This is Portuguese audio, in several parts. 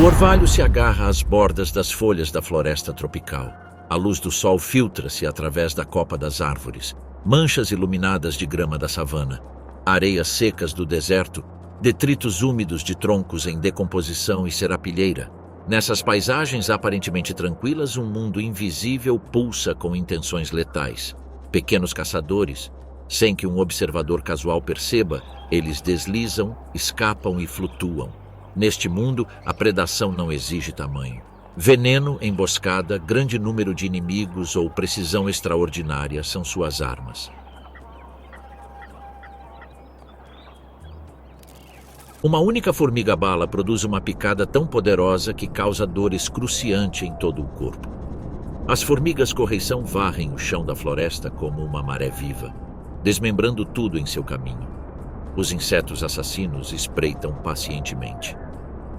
O orvalho se agarra às bordas das folhas da floresta tropical. A luz do sol filtra-se através da copa das árvores, manchas iluminadas de grama da savana, areias secas do deserto, detritos úmidos de troncos em decomposição e serapilheira. Nessas paisagens aparentemente tranquilas, um mundo invisível pulsa com intenções letais. Pequenos caçadores, sem que um observador casual perceba, eles deslizam, escapam e flutuam. Neste mundo, a predação não exige tamanho. Veneno, emboscada, grande número de inimigos ou precisão extraordinária são suas armas. Uma única formiga-bala produz uma picada tão poderosa que causa dor excruciante em todo o corpo. As formigas correição varrem o chão da floresta como uma maré viva, desmembrando tudo em seu caminho. Os insetos assassinos espreitam pacientemente.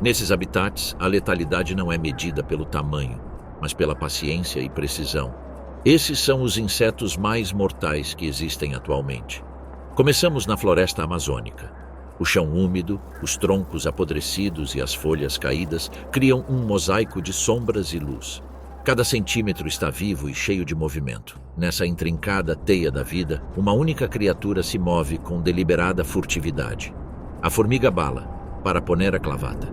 Nesses habitats, a letalidade não é medida pelo tamanho, mas pela paciência e precisão. Esses são os insetos mais mortais que existem atualmente. Começamos na floresta amazônica. O chão úmido, os troncos apodrecidos e as folhas caídas criam um mosaico de sombras e luz. Cada centímetro está vivo e cheio de movimento. Nessa intrincada teia da vida, uma única criatura se move com deliberada furtividade. A formiga-bala, Paraponera clavata.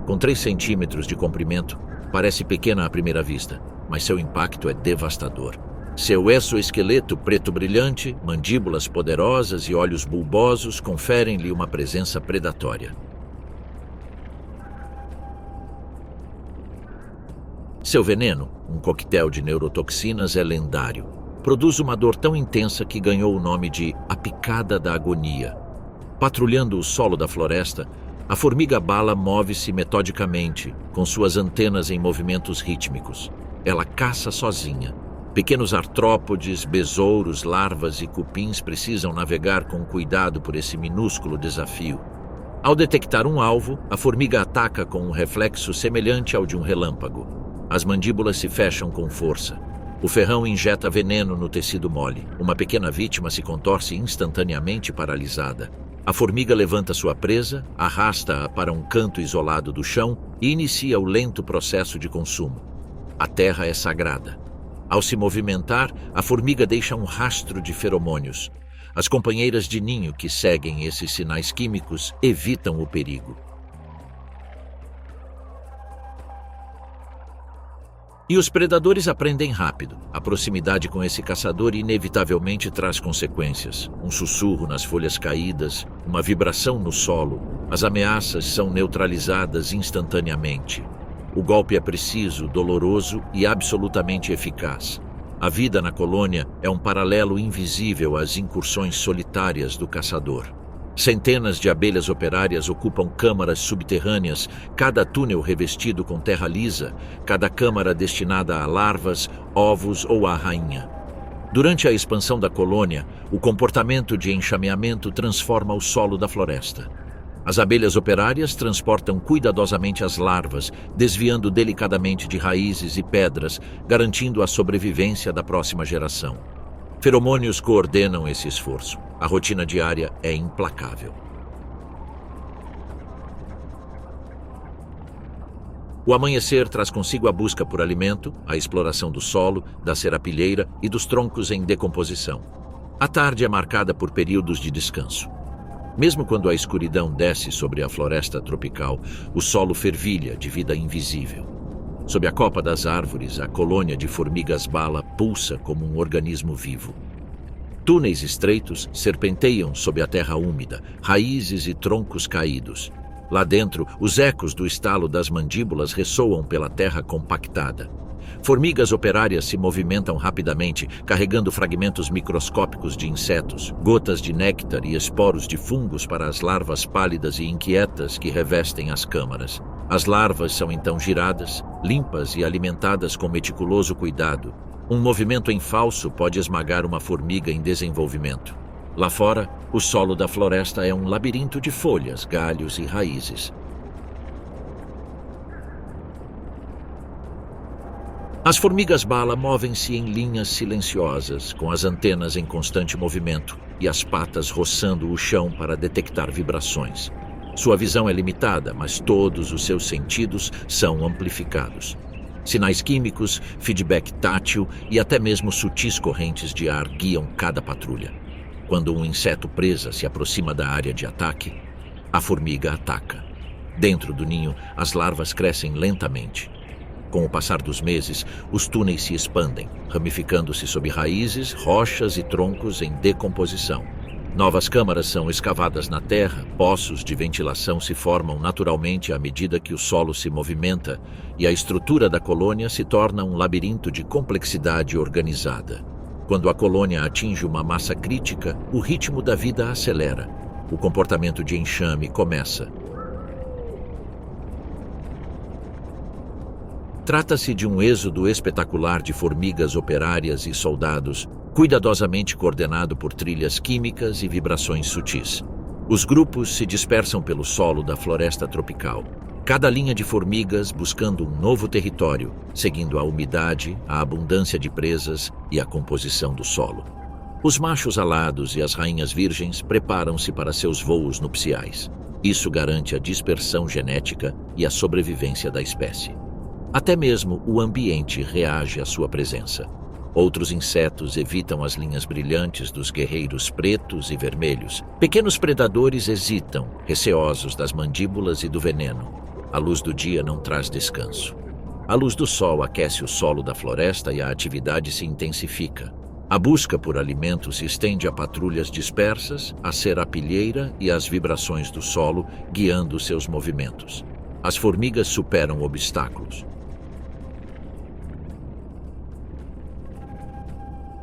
Com 3 centímetros de comprimento, parece pequena à primeira vista, mas seu impacto é devastador. Seu exoesqueleto preto brilhante, mandíbulas poderosas e olhos bulbosos conferem-lhe uma presença predatória. Seu veneno, um coquetel de neurotoxinas, é lendário. Produz uma dor tão intensa que ganhou o nome de a picada da agonia. Patrulhando o solo da floresta, a formiga-bala move-se metodicamente, com suas antenas em movimentos rítmicos. Ela caça sozinha. Pequenos artrópodes, besouros, larvas e cupins precisam navegar com cuidado por esse minúsculo desafio. Ao detectar um alvo, a formiga ataca com um reflexo semelhante ao de um relâmpago. As mandíbulas se fecham com força. O ferrão injeta veneno no tecido mole. Uma pequena vítima se contorce instantaneamente paralisada. A formiga levanta sua presa, arrasta-a para um canto isolado do chão e inicia o lento processo de consumo. A terra é sagrada. Ao se movimentar, a formiga deixa um rastro de feromônios. As companheiras de ninho que seguem esses sinais químicos evitam o perigo. E os predadores aprendem rápido. A proximidade com esse caçador inevitavelmente traz consequências. Um sussurro nas folhas caídas, uma vibração no solo. As ameaças são neutralizadas instantaneamente. O golpe é preciso, doloroso e absolutamente eficaz. A vida na colônia é um paralelo invisível às incursões solitárias do caçador. Centenas de abelhas operárias ocupam câmaras subterrâneas, cada túnel revestido com terra lisa, cada câmara destinada a larvas, ovos ou à rainha. Durante a expansão da colônia, o comportamento de enxameamento transforma o solo da floresta. As abelhas operárias transportam cuidadosamente as larvas, desviando delicadamente de raízes e pedras, garantindo a sobrevivência da próxima geração. Feromônios coordenam esse esforço. A rotina diária é implacável. O amanhecer traz consigo a busca por alimento, a exploração do solo, da serapilheira e dos troncos em decomposição. A tarde é marcada por períodos de descanso. Mesmo quando a escuridão desce sobre a floresta tropical, o solo fervilha de vida invisível. Sob a copa das árvores, a colônia de formigas-bala pulsa como um organismo vivo. Túneis estreitos serpenteiam sob a terra úmida, raízes e troncos caídos. Lá dentro, os ecos do estalo das mandíbulas ressoam pela terra compactada. Formigas operárias se movimentam rapidamente, carregando fragmentos microscópicos de insetos, gotas de néctar e esporos de fungos para as larvas pálidas e inquietas que revestem as câmaras. As larvas são então giradas, limpas e alimentadas com meticuloso cuidado. Um movimento em falso pode esmagar uma formiga em desenvolvimento. Lá fora, o solo da floresta é um labirinto de folhas, galhos e raízes. As formigas-bala movem-se em linhas silenciosas, com as antenas em constante movimento e as patas roçando o chão para detectar vibrações. Sua visão é limitada, mas todos os seus sentidos são amplificados. Sinais químicos, feedback tátil e até mesmo sutis correntes de ar guiam cada patrulha. Quando um inseto presa se aproxima da área de ataque, a formiga ataca. Dentro do ninho, as larvas crescem lentamente. Com o passar dos meses, os túneis se expandem, ramificando-se sob raízes, rochas e troncos em decomposição. Novas câmaras são escavadas na terra, poços de ventilação se formam naturalmente à medida que o solo se movimenta e a estrutura da colônia se torna um labirinto de complexidade organizada. Quando a colônia atinge uma massa crítica, o ritmo da vida acelera. O comportamento de enxame começa. Trata-se de um êxodo espetacular de formigas operárias e soldados, cuidadosamente coordenado por trilhas químicas e vibrações sutis. Os grupos se dispersam pelo solo da floresta tropical, cada linha de formigas buscando um novo território, seguindo a umidade, a abundância de presas e a composição do solo. Os machos alados e as rainhas virgens preparam-se para seus voos nupciais. Isso garante a dispersão genética e a sobrevivência da espécie. Até mesmo o ambiente reage à sua presença. Outros insetos evitam as linhas brilhantes dos guerreiros pretos e vermelhos. Pequenos predadores hesitam, receosos das mandíbulas e do veneno. A luz do dia não traz descanso. A luz do sol aquece o solo da floresta e a atividade se intensifica. A busca por alimento se estende a patrulhas dispersas, a serapilheira e as vibrações do solo guiando seus movimentos. As formigas superam obstáculos.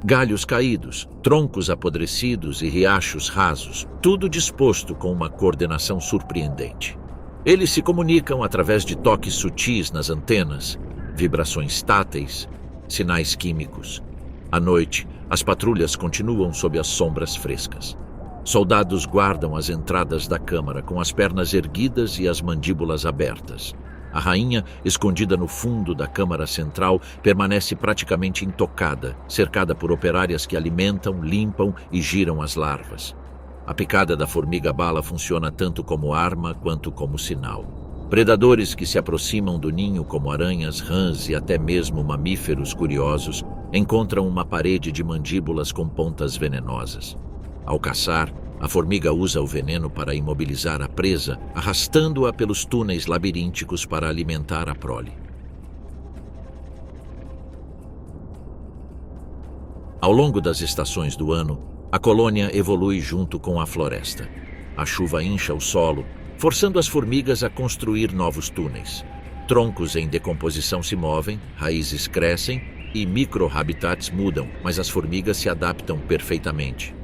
Galhos caídos, troncos apodrecidos e riachos rasos, tudo disposto com uma coordenação surpreendente. Eles se comunicam através de toques sutis nas antenas, vibrações táteis, sinais químicos. À noite, as patrulhas continuam sob as sombras frescas. Soldados guardam as entradas da câmara com as pernas erguidas e as mandíbulas abertas. A rainha, escondida no fundo da câmara central, permanece praticamente intocada, cercada por operárias que alimentam, limpam e giram as larvas. A picada da formiga-bala funciona tanto como arma quanto como sinal. Predadores que se aproximam do ninho, como aranhas, rãs e até mesmo mamíferos curiosos, encontram uma parede de mandíbulas com pontas venenosas. Ao caçar, a formiga usa o veneno para imobilizar a presa, arrastando-a pelos túneis labirínticos para alimentar a prole. Ao longo das estações do ano, a colônia evolui junto com a floresta. A chuva incha o solo, forçando as formigas a construir novos túneis. Troncos em decomposição se movem, raízes crescem e micro-habitats mudam, mas as formigas se adaptam perfeitamente.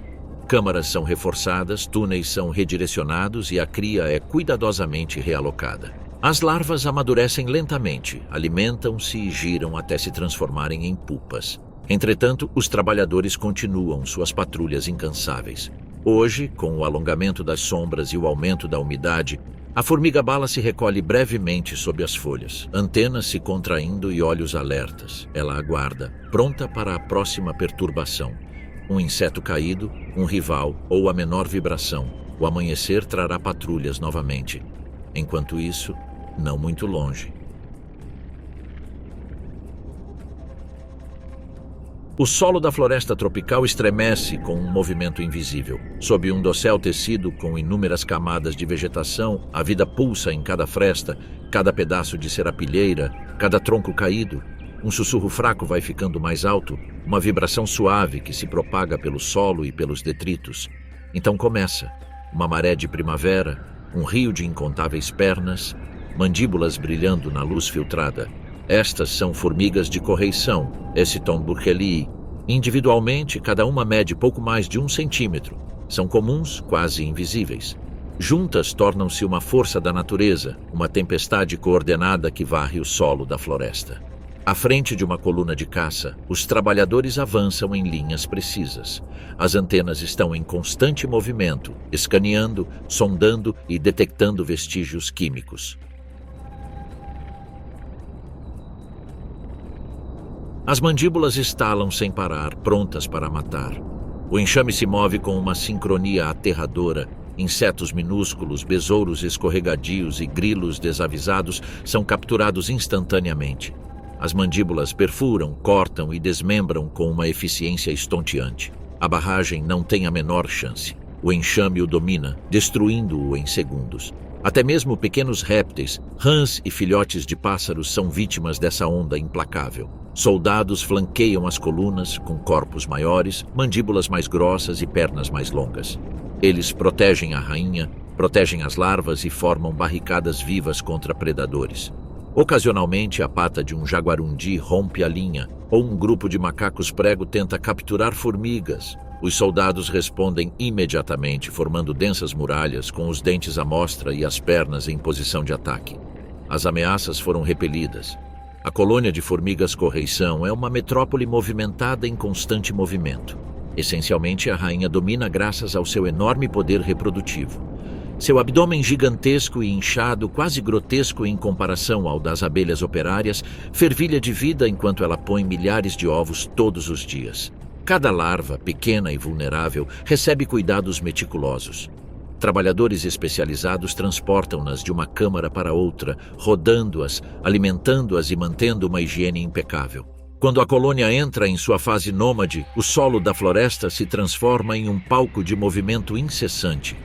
Câmaras são reforçadas, túneis são redirecionados e a cria é cuidadosamente realocada. As larvas amadurecem lentamente, alimentam-se e giram até se transformarem em pupas. Entretanto, os trabalhadores continuam suas patrulhas incansáveis. Hoje, com o alongamento das sombras e o aumento da umidade, a formiga-bala se recolhe brevemente sob as folhas, antenas se contraindo e olhos alertas. Ela aguarda, pronta para a próxima perturbação. Um inseto caído, um rival ou a menor vibração. O amanhecer trará patrulhas novamente. Enquanto isso, não muito longe. O solo da floresta tropical estremece com um movimento invisível. Sob um dossel tecido com inúmeras camadas de vegetação, a vida pulsa em cada fresta, cada pedaço de serapilheira, cada tronco caído. Um sussurro fraco vai ficando mais alto, uma vibração suave que se propaga pelo solo e pelos detritos. Então começa uma maré de primavera, um rio de incontáveis pernas, mandíbulas brilhando na luz filtrada. Estas são formigas de correição, Eciton burkellii. Individualmente, cada uma mede pouco mais de 1 centímetro. São comuns, quase invisíveis. Juntas tornam-se uma força da natureza, uma tempestade coordenada que varre o solo da floresta. À frente de uma coluna de caça, os trabalhadores avançam em linhas precisas. As antenas estão em constante movimento, escaneando, sondando e detectando vestígios químicos. As mandíbulas estalam sem parar, prontas para matar. O enxame se move com uma sincronia aterradora, Insetos minúsculos, besouros escorregadios e grilos desavisados são capturados instantaneamente. As mandíbulas perfuram, cortam e desmembram com uma eficiência estonteante. A barragem não tem a menor chance. O enxame o domina, destruindo-o em segundos. Até mesmo pequenos répteis, rãs e filhotes de pássaros são vítimas dessa onda implacável. Soldados flanqueiam as colunas com corpos maiores, mandíbulas mais grossas e pernas mais longas. Eles protegem a rainha, protegem as larvas e formam barricadas vivas contra predadores. Ocasionalmente, a pata de um jaguarundi rompe a linha, ou um grupo de macacos prego tenta capturar formigas. Os soldados respondem imediatamente, formando densas muralhas com os dentes à mostra e as pernas em posição de ataque. As ameaças foram repelidas. A colônia de formigas correição é uma metrópole movimentada em constante movimento. Essencialmente, a rainha domina graças ao seu enorme poder reprodutivo. Seu abdômen gigantesco e inchado, quase grotesco em comparação ao das abelhas operárias, fervilha de vida enquanto ela põe milhares de ovos todos os dias. Cada larva, pequena e vulnerável, recebe cuidados meticulosos. Trabalhadores especializados transportam-nas de uma câmara para outra, rodando-as, alimentando-as e mantendo uma higiene impecável. Quando a colônia entra em sua fase nômade, o solo da floresta se transforma em um palco de movimento incessante.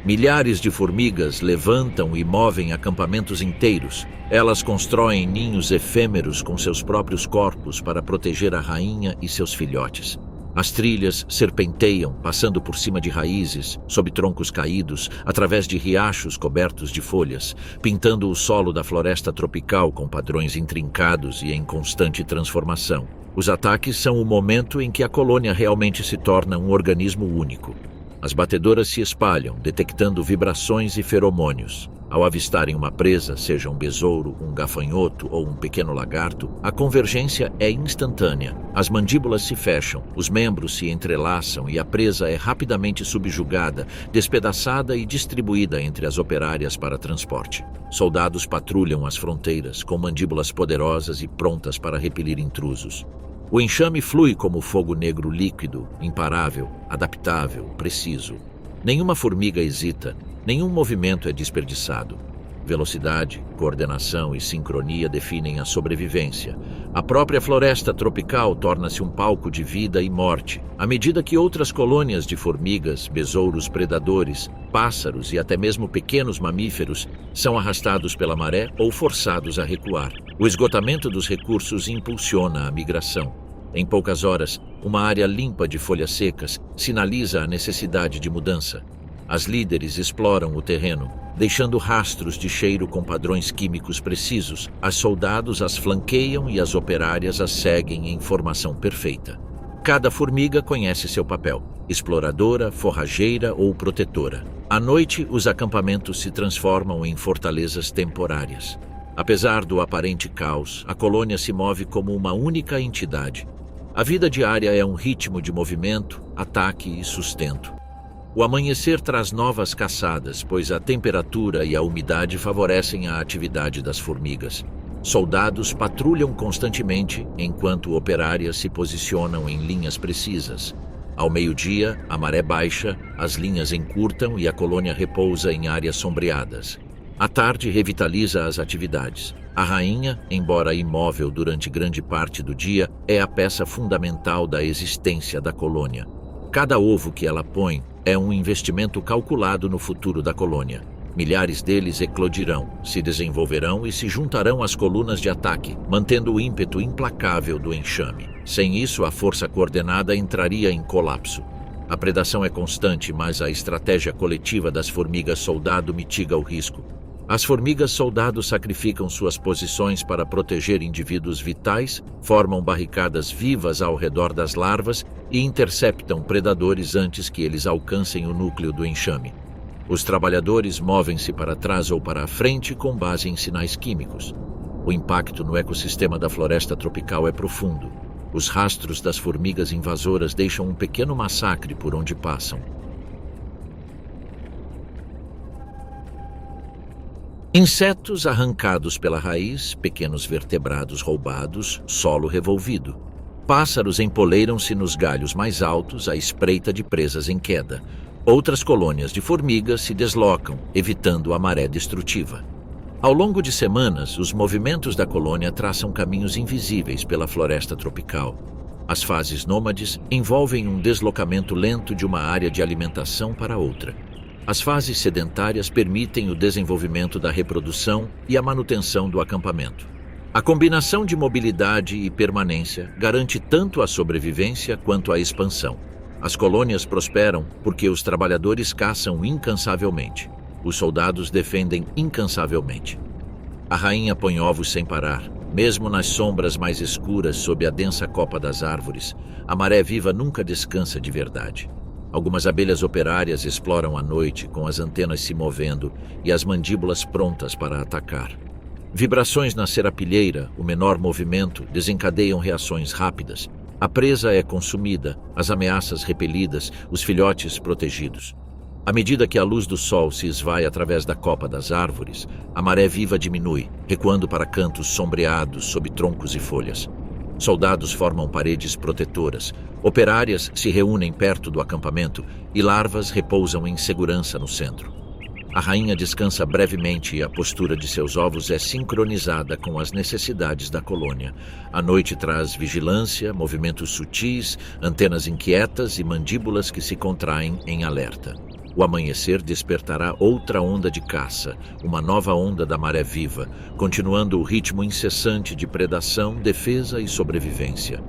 Milhares de formigas levantam e movem acampamentos inteiros. Elas constroem ninhos efêmeros com seus próprios corpos para proteger a rainha e seus filhotes. As trilhas serpenteiam, passando por cima de raízes, sob troncos caídos, através de riachos cobertos de folhas, pintando o solo da floresta tropical com padrões intrincados e em constante transformação. Os ataques são o momento em que a colônia realmente se torna um organismo único. As batedoras se espalham, detectando vibrações e feromônios. Ao avistarem uma presa, seja um besouro, um gafanhoto ou um pequeno lagarto, a convergência é instantânea. As mandíbulas se fecham, os membros se entrelaçam e a presa é rapidamente subjugada, despedaçada e distribuída entre as operárias para transporte. Soldados patrulham as fronteiras, com mandíbulas poderosas e prontas para repelir intrusos. O enxame flui como fogo negro líquido, imparável, adaptável, preciso. Nenhuma formiga hesita, nenhum movimento é desperdiçado. Velocidade, coordenação e sincronia definem a sobrevivência. A própria floresta tropical torna-se um palco de vida e morte, à medida que outras colônias de formigas, besouros predadores, pássaros e até mesmo pequenos mamíferos são arrastados pela maré ou forçados a recuar. O esgotamento dos recursos impulsiona a migração. Em poucas horas, uma área limpa de folhas secas sinaliza a necessidade de mudança. As líderes exploram o terreno, deixando rastros de cheiro com padrões químicos precisos. As soldados as flanqueiam e as operárias as seguem em formação perfeita. Cada formiga conhece seu papel: exploradora, forrageira ou protetora. À noite, os acampamentos se transformam em fortalezas temporárias. Apesar do aparente caos, a colônia se move como uma única entidade. A vida diária é um ritmo de movimento, ataque e sustento. O amanhecer traz novas caçadas, pois a temperatura e a umidade favorecem a atividade das formigas. Soldados patrulham constantemente, enquanto operárias se posicionam em linhas precisas. Ao meio-dia, a maré baixa, as linhas encurtam e a colônia repousa em áreas sombreadas. À tarde revitaliza as atividades. A rainha, embora imóvel durante grande parte do dia, é a peça fundamental da existência da colônia. Cada ovo que ela põe é um investimento calculado no futuro da colônia. Milhares deles eclodirão, se desenvolverão e se juntarão às colunas de ataque, mantendo o ímpeto implacável do enxame. Sem isso, a força coordenada entraria em colapso. A predação é constante, mas a estratégia coletiva das formigas-soldado mitiga o risco. As formigas-soldado sacrificam suas posições para proteger indivíduos vitais, formam barricadas vivas ao redor das larvas e interceptam predadores antes que eles alcancem o núcleo do enxame. Os trabalhadores movem-se para trás ou para a frente com base em sinais químicos. O impacto no ecossistema da floresta tropical é profundo. Os rastros das formigas invasoras deixam um pequeno massacre por onde passam. Insetos arrancados pela raiz, pequenos vertebrados roubados, solo revolvido. Pássaros empoleiram-se nos galhos mais altos à espreita de presas em queda. Outras colônias de formigas se deslocam, evitando a maré destrutiva. Ao longo de semanas, os movimentos da colônia traçam caminhos invisíveis pela floresta tropical. As fases nômades envolvem um deslocamento lento de uma área de alimentação para outra. As fases sedentárias permitem o desenvolvimento da reprodução e a manutenção do acampamento. A combinação de mobilidade e permanência garante tanto a sobrevivência quanto a expansão. As colônias prosperam porque os trabalhadores caçam incansavelmente. Os soldados defendem incansavelmente. A rainha põe ovos sem parar. Mesmo nas sombras mais escuras sob a densa copa das árvores, a maré-viva nunca descansa de verdade. Algumas abelhas operárias exploram a noite, com as antenas se movendo e as mandíbulas prontas para atacar. Vibrações na serapilheira, o menor movimento, desencadeiam reações rápidas. A presa é consumida, as ameaças repelidas, os filhotes protegidos. À medida que a luz do sol se esvai através da copa das árvores, a maré-viva diminui, recuando para cantos sombreados sob troncos e folhas. Soldados formam paredes protetoras, operárias se reúnem perto do acampamento e larvas repousam em segurança no centro. A rainha descansa brevemente e a postura de seus ovos é sincronizada com as necessidades da colônia. A noite traz vigilância, movimentos sutis, antenas inquietas e mandíbulas que se contraem em alerta. O amanhecer despertará outra onda de caça, uma nova onda da maré-viva, continuando o ritmo incessante de predação, defesa e sobrevivência.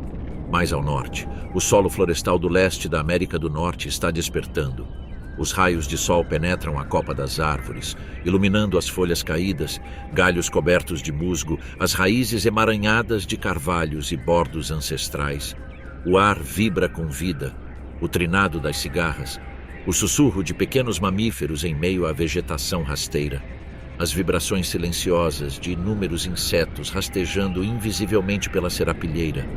Mais ao norte, o solo florestal do leste da América do Norte está despertando. Os raios de sol penetram a copa das árvores, iluminando as folhas caídas, galhos cobertos de musgo, as raízes emaranhadas de carvalhos e bordos ancestrais. O ar vibra com vida, o trinado das cigarras, o sussurro de pequenos mamíferos em meio à vegetação rasteira, as vibrações silenciosas de inúmeros insetos rastejando invisivelmente pela serapilheira.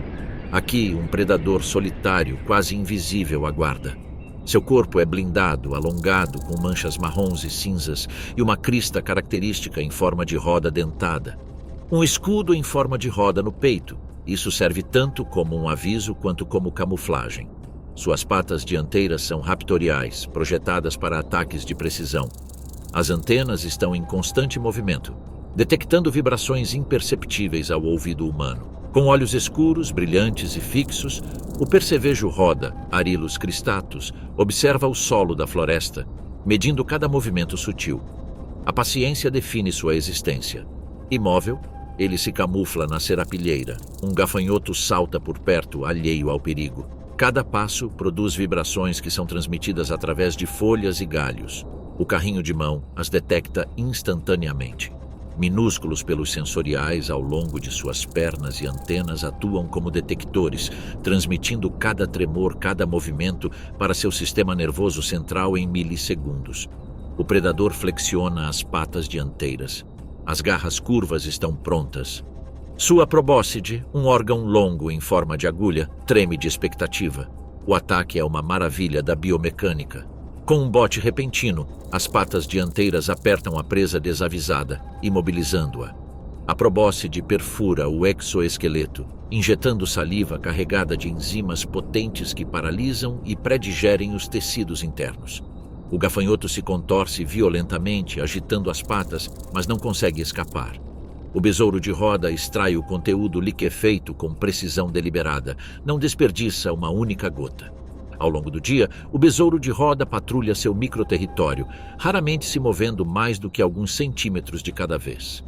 Aqui, um predador solitário, quase invisível, aguarda. Seu corpo é blindado, alongado, com manchas marrons e cinzas e uma crista característica em forma de roda dentada. Um escudo em forma de roda no peito. Isso serve tanto como um aviso quanto como camuflagem. Suas patas dianteiras são raptoriais, projetadas para ataques de precisão. As antenas estão em constante movimento, detectando vibrações imperceptíveis ao ouvido humano. Com olhos escuros, brilhantes e fixos, o percevejo roda, Arilus cristatus, observa o solo da floresta, medindo cada movimento sutil. A paciência define sua existência. Imóvel, ele se camufla na serapilheira. Um gafanhoto salta por perto, alheio ao perigo. Cada passo produz vibrações que são transmitidas através de folhas e galhos. O carrinho de mão as detecta instantaneamente. Minúsculos pelos sensoriais ao longo de suas pernas e antenas atuam como detectores, transmitindo cada tremor, cada movimento para seu sistema nervoso central em milissegundos. O predador flexiona as patas dianteiras. As garras curvas estão prontas. Sua probóscide, um órgão longo em forma de agulha, treme de expectativa. O ataque é uma maravilha da biomecânica. Com um bote repentino, as patas dianteiras apertam a presa desavisada, imobilizando-a. A probóscide perfura o exoesqueleto, injetando saliva carregada de enzimas potentes que paralisam e predigerem os tecidos internos. O gafanhoto se contorce violentamente, agitando as patas, mas não consegue escapar. O besouro de roda extrai o conteúdo liquefeito com precisão deliberada, não desperdiça uma única gota. Ao longo do dia, o besouro de roda patrulha seu microterritório, raramente se movendo mais do que alguns centímetros de cada vez.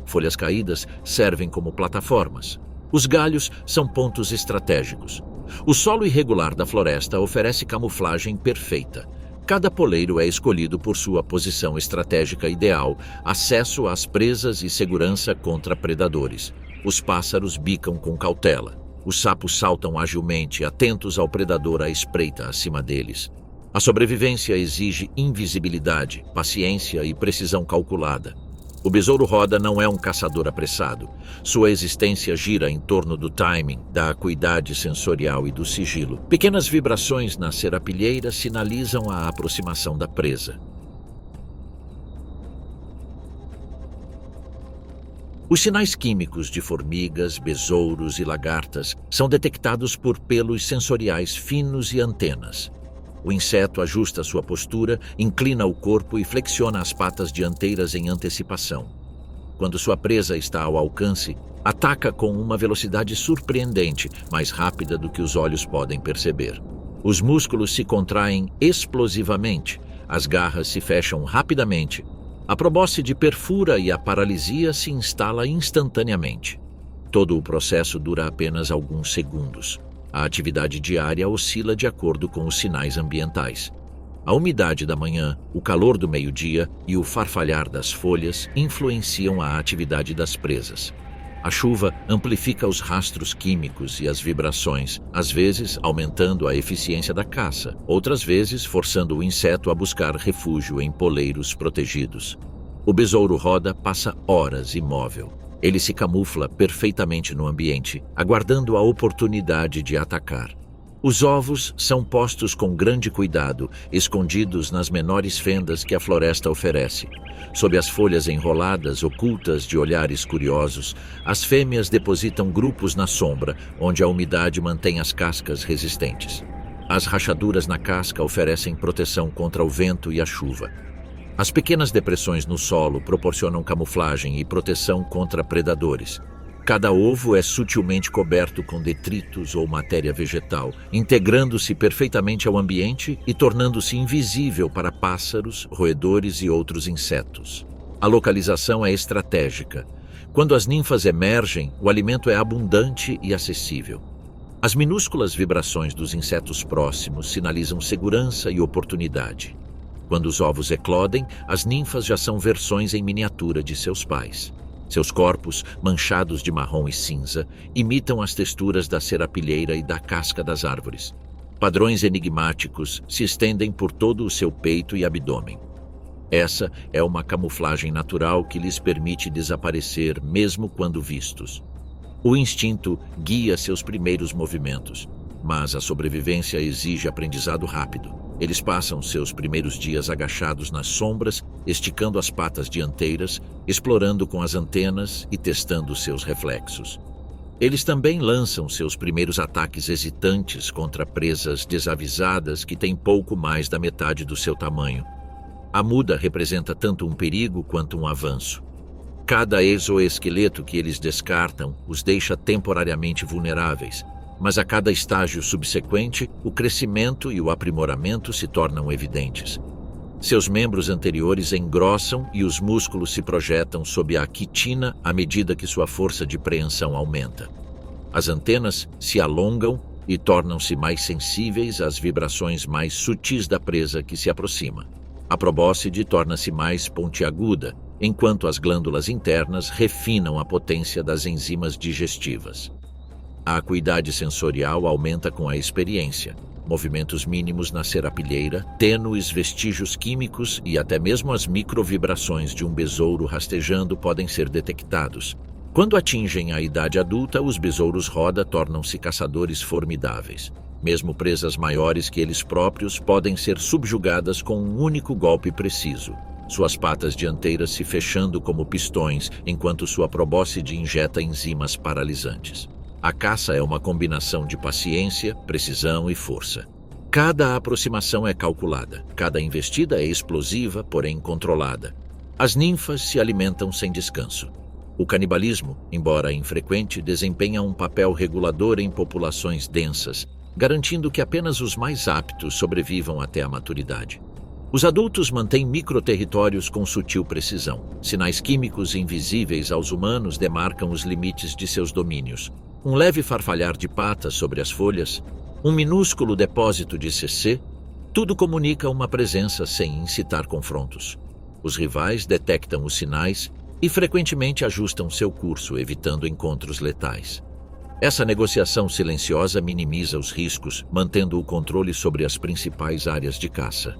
Folhas caídas servem como plataformas. Os galhos são pontos estratégicos. O solo irregular da floresta oferece camuflagem perfeita. Cada poleiro é escolhido por sua posição estratégica ideal, acesso às presas e segurança contra predadores. Os pássaros bicam com cautela. Os sapos saltam agilmente, atentos ao predador à espreita acima deles. A sobrevivência exige invisibilidade, paciência e precisão calculada. O besouro roda não é um caçador apressado. Sua existência gira em torno do timing, da acuidade sensorial e do sigilo. Pequenas vibrações na serapilheira sinalizam a aproximação da presa. Os sinais químicos de formigas, besouros e lagartas são detectados por pelos sensoriais finos e antenas. O inseto ajusta sua postura, inclina o corpo e flexiona as patas dianteiras em antecipação. Quando sua presa está ao alcance, ataca com uma velocidade surpreendente, mais rápida do que os olhos podem perceber. Os músculos se contraem explosivamente, as garras se fecham rapidamente, a probóscide perfura e a paralisia se instala instantaneamente. Todo o processo dura apenas alguns segundos. A atividade diária oscila de acordo com os sinais ambientais. A umidade da manhã, o calor do meio-dia e o farfalhar das folhas influenciam a atividade das presas. A chuva amplifica os rastros químicos e as vibrações, às vezes aumentando a eficiência da caça, outras vezes forçando o inseto a buscar refúgio em poleiros protegidos. O besouro roda passa horas imóvel. Ele se camufla perfeitamente no ambiente, aguardando a oportunidade de atacar. Os ovos são postos com grande cuidado, escondidos nas menores fendas que a floresta oferece. Sob as folhas enroladas, ocultas de olhares curiosos, as fêmeas depositam grupos na sombra, onde a umidade mantém as cascas resistentes. As rachaduras na casca oferecem proteção contra o vento e a chuva. As pequenas depressões no solo proporcionam camuflagem e proteção contra predadores. Cada ovo é sutilmente coberto com detritos ou matéria vegetal, integrando-se perfeitamente ao ambiente e tornando-se invisível para pássaros, roedores e outros insetos. A localização é estratégica. Quando as ninfas emergem, o alimento é abundante e acessível. As minúsculas vibrações dos insetos próximos sinalizam segurança e oportunidade. Quando os ovos eclodem, as ninfas já são versões em miniatura de seus pais. Seus corpos, manchados de marrom e cinza, imitam as texturas da serapilheira e da casca das árvores. Padrões enigmáticos se estendem por todo o seu peito e abdômen. Essa é uma camuflagem natural que lhes permite desaparecer mesmo quando vistos. O instinto guia seus primeiros movimentos, mas a sobrevivência exige aprendizado rápido. Eles passam seus primeiros dias agachados nas sombras, esticando as patas dianteiras, explorando com as antenas e testando seus reflexos. Eles também lançam seus primeiros ataques hesitantes contra presas desavisadas que têm pouco mais da metade do seu tamanho. A muda representa tanto um perigo quanto um avanço. Cada exoesqueleto que eles descartam os deixa temporariamente vulneráveis, mas a cada estágio subsequente, o crescimento e o aprimoramento se tornam evidentes. Seus membros anteriores engrossam e os músculos se projetam sob a quitina à medida que sua força de preensão aumenta. As antenas se alongam e tornam-se mais sensíveis às vibrações mais sutis da presa que se aproxima. A probóscide torna-se mais pontiaguda, enquanto as glândulas internas refinam a potência das enzimas digestivas. A acuidade sensorial aumenta com a experiência. Movimentos mínimos na serapilheira, tênues vestígios químicos e até mesmo as microvibrações de um besouro rastejando podem ser detectados. Quando atingem a idade adulta, os besouros roda tornam-se caçadores formidáveis. Mesmo presas maiores que eles próprios podem ser subjugadas com um único golpe preciso. Suas patas dianteiras se fechando como pistões, enquanto sua probóscide injeta enzimas paralisantes. A caça é uma combinação de paciência, precisão e força. Cada aproximação é calculada, cada investida é explosiva, porém controlada. As ninfas se alimentam sem descanso. O canibalismo, embora infrequente, desempenha um papel regulador em populações densas, garantindo que apenas os mais aptos sobrevivam até a maturidade. Os adultos mantêm microterritórios com sutil precisão. Sinais químicos invisíveis aos humanos demarcam os limites de seus domínios. Um leve farfalhar de patas sobre as folhas, um minúsculo depósito de CC, tudo comunica uma presença sem incitar confrontos. Os rivais detectam os sinais e frequentemente ajustam seu curso, evitando encontros letais. Essa negociação silenciosa minimiza os riscos, mantendo o controle sobre as principais áreas de caça.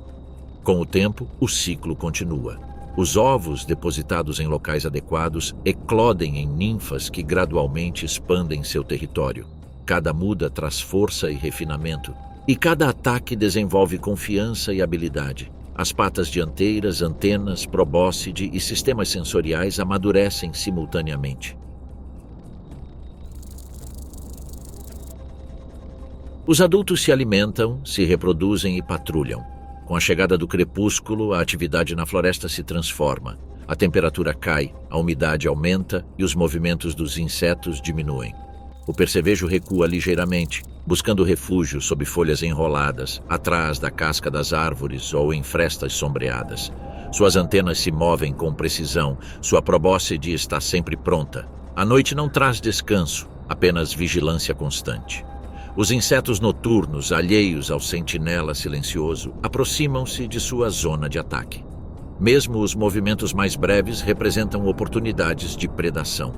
Com o tempo, o ciclo continua. Os ovos, depositados em locais adequados, eclodem em ninfas que gradualmente expandem seu território. Cada muda traz força e refinamento, e cada ataque desenvolve confiança e habilidade. As patas dianteiras, antenas, probóscide e sistemas sensoriais amadurecem simultaneamente. Os adultos se alimentam, se reproduzem e patrulham. Com a chegada do crepúsculo, a atividade na floresta se transforma. A temperatura cai, a umidade aumenta e os movimentos dos insetos diminuem. O percevejo recua ligeiramente, buscando refúgio sob folhas enroladas, atrás da casca das árvores ou em frestas sombreadas. Suas antenas se movem com precisão, sua probóscide está sempre pronta. A noite não traz descanso, apenas vigilância constante. Os insetos noturnos, alheios ao sentinela silencioso, aproximam-se de sua zona de ataque. Mesmo os movimentos mais breves representam oportunidades de predação.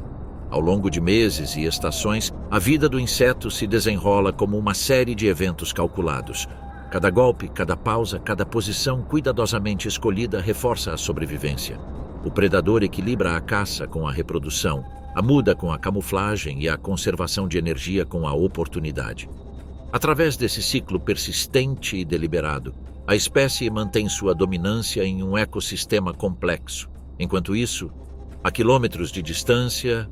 Ao longo de meses e estações, a vida do inseto se desenrola como uma série de eventos calculados. Cada golpe, cada pausa, cada posição cuidadosamente escolhida reforça a sobrevivência. O predador equilibra a caça com a reprodução, a muda com a camuflagem e a conservação de energia com a oportunidade. Através desse ciclo persistente e deliberado, a espécie mantém sua dominância em um ecossistema complexo. Enquanto isso, a quilômetros de distância,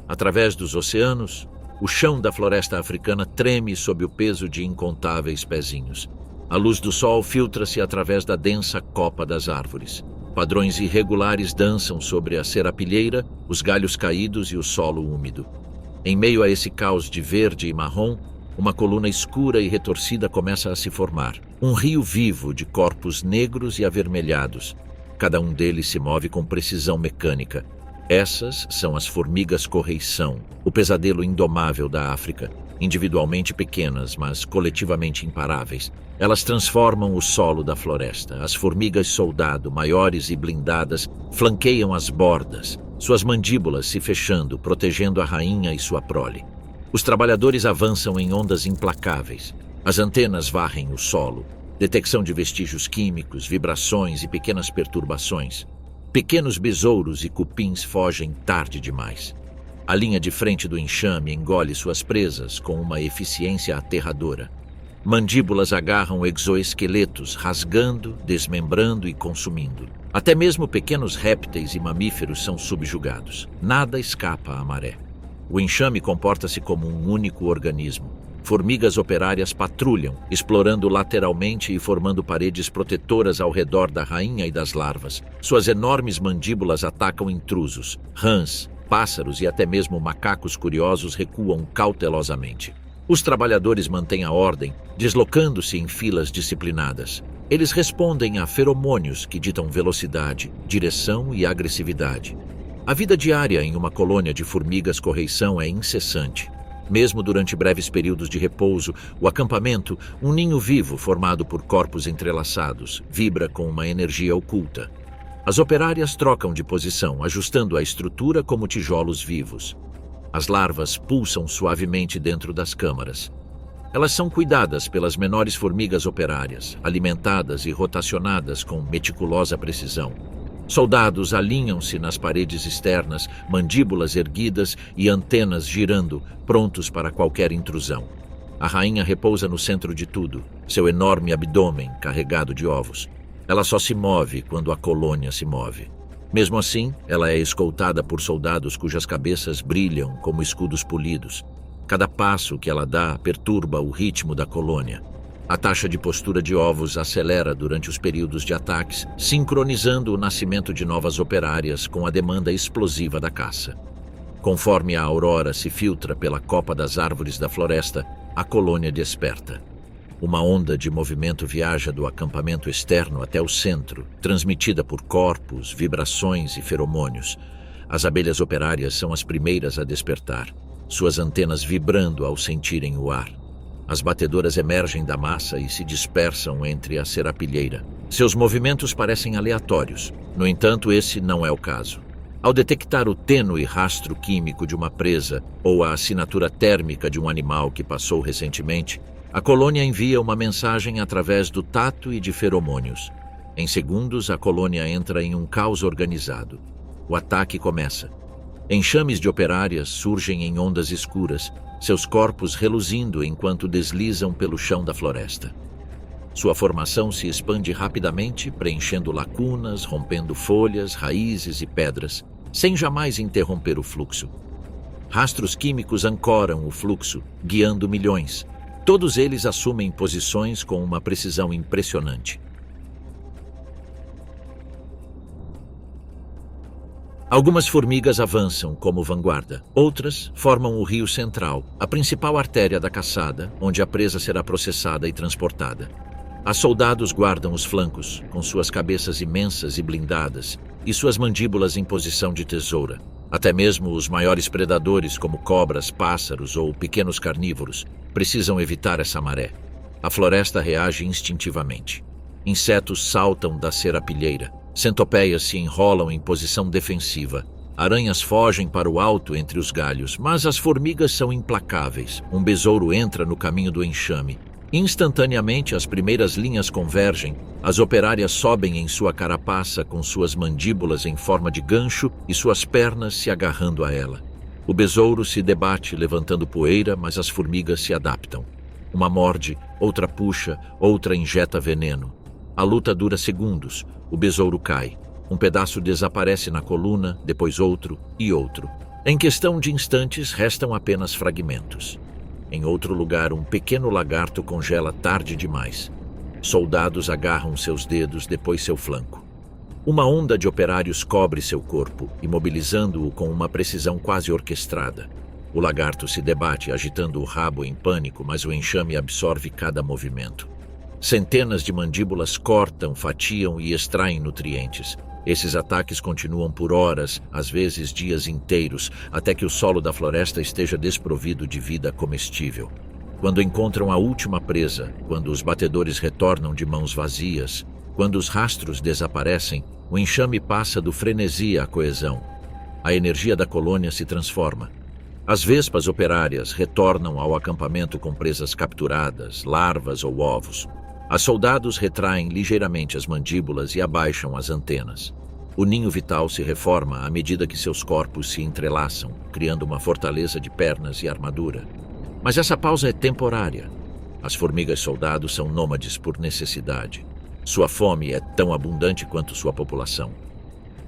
através dos oceanos, o chão da floresta africana treme sob o peso de incontáveis pezinhos. A luz do sol filtra-se através da densa copa das árvores. Padrões irregulares dançam sobre a serapilheira, os galhos caídos e o solo úmido. Em meio a esse caos de verde e marrom, uma coluna escura e retorcida começa a se formar. Um rio vivo de corpos negros e avermelhados. Cada um deles se move com precisão mecânica. Essas são as formigas correição, o pesadelo indomável da África. Individualmente pequenas, mas coletivamente imparáveis. Elas transformam o solo da floresta. As formigas soldado, maiores e blindadas, flanqueiam as bordas, suas mandíbulas se fechando, protegendo a rainha e sua prole. Os trabalhadores avançam em ondas implacáveis. As antenas varrem o solo. Detecção de vestígios químicos, vibrações e pequenas perturbações. Pequenos besouros e cupins fogem tarde demais. A linha de frente do enxame engole suas presas com uma eficiência aterradora. Mandíbulas agarram exoesqueletos, rasgando, desmembrando e consumindo. Até mesmo pequenos répteis e mamíferos são subjugados. Nada escapa à maré. O enxame comporta-se como um único organismo. Formigas operárias patrulham, explorando lateralmente e formando paredes protetoras ao redor da rainha e das larvas. Suas enormes mandíbulas atacam intrusos, rãs, pássaros e até mesmo macacos curiosos recuam cautelosamente. Os trabalhadores mantêm a ordem, deslocando-se em filas disciplinadas. Eles respondem a feromônios que ditam velocidade, direção e agressividade. A vida diária em uma colônia de formigas correição é incessante. Mesmo durante breves períodos de repouso, o acampamento, um ninho vivo formado por corpos entrelaçados, vibra com uma energia oculta. As operárias trocam de posição, ajustando a estrutura como tijolos vivos. As larvas pulsam suavemente dentro das câmaras. Elas são cuidadas pelas menores formigas operárias, alimentadas e rotacionadas com meticulosa precisão. Soldados alinham-se nas paredes externas, mandíbulas erguidas e antenas girando, prontos para qualquer intrusão. A rainha repousa no centro de tudo, seu enorme abdômen carregado de ovos. Ela só se move quando a colônia se move. Mesmo assim, ela é escoltada por soldados cujas cabeças brilham como escudos polidos. Cada passo que ela dá perturba o ritmo da colônia. A taxa de postura de ovos acelera durante os períodos de ataques, sincronizando o nascimento de novas operárias com a demanda explosiva da caça. Conforme a aurora se filtra pela copa das árvores da floresta, a colônia desperta. Uma onda de movimento viaja do acampamento externo até o centro, transmitida por corpos, vibrações e feromônios. As abelhas operárias são as primeiras a despertar, suas antenas vibrando ao sentirem o ar. As batedoras emergem da massa e se dispersam entre a serapilheira. Seus movimentos parecem aleatórios. No entanto, esse não é o caso. Ao detectar o tênue rastro químico de uma presa ou a assinatura térmica de um animal que passou recentemente, a colônia envia uma mensagem através do tato e de feromônios. Em segundos, a colônia entra em um caos organizado. O ataque começa. Enxames de operárias surgem em ondas escuras, seus corpos reluzindo enquanto deslizam pelo chão da floresta. Sua formação se expande rapidamente, preenchendo lacunas, rompendo folhas, raízes e pedras, sem jamais interromper o fluxo. Rastros químicos ancoram o fluxo, guiando milhões. Todos eles assumem posições com uma precisão impressionante. Algumas formigas avançam como vanguarda. Outras formam o rio central, a principal artéria da caçada, onde a presa será processada e transportada. As soldados guardam os flancos, com suas cabeças imensas e blindadas, e suas mandíbulas em posição de tesoura. Até mesmo os maiores predadores, como cobras, pássaros ou pequenos carnívoros, precisam evitar essa maré. A floresta reage instintivamente. Insetos saltam da serapilheira. Centopeias se enrolam em posição defensiva. Aranhas fogem para o alto entre os galhos, mas as formigas são implacáveis. Um besouro entra no caminho do enxame. Instantaneamente, as primeiras linhas convergem. As operárias sobem em sua carapaça com suas mandíbulas em forma de gancho e suas pernas se agarrando a ela. O besouro se debate, levantando poeira, mas as formigas se adaptam. Uma morde, outra puxa, outra injeta veneno. A luta dura segundos. O besouro cai. Um pedaço desaparece na coluna, depois outro e outro. Em questão de instantes, restam apenas fragmentos. Em outro lugar, um pequeno lagarto congela tarde demais. Soldados agarram seus dedos, depois seu flanco. Uma onda de operários cobre seu corpo, imobilizando-o com uma precisão quase orquestrada. O lagarto se debate, agitando o rabo em pânico, mas o enxame absorve cada movimento. Centenas de mandíbulas cortam, fatiam e extraem nutrientes. Esses ataques continuam por horas, às vezes dias inteiros, até que o solo da floresta esteja desprovido de vida comestível. Quando encontram a última presa, quando os batedores retornam de mãos vazias, quando os rastros desaparecem, o enxame passa do frenesi à coesão. A energia da colônia se transforma. As vespas operárias retornam ao acampamento com presas capturadas, larvas ou ovos. As soldados retraem ligeiramente as mandíbulas e abaixam as antenas. O ninho vital se reforma à medida que seus corpos se entrelaçam, criando uma fortaleza de pernas e armadura. Mas essa pausa é temporária. As formigas-soldados são nômades por necessidade. Sua fome é tão abundante quanto sua população.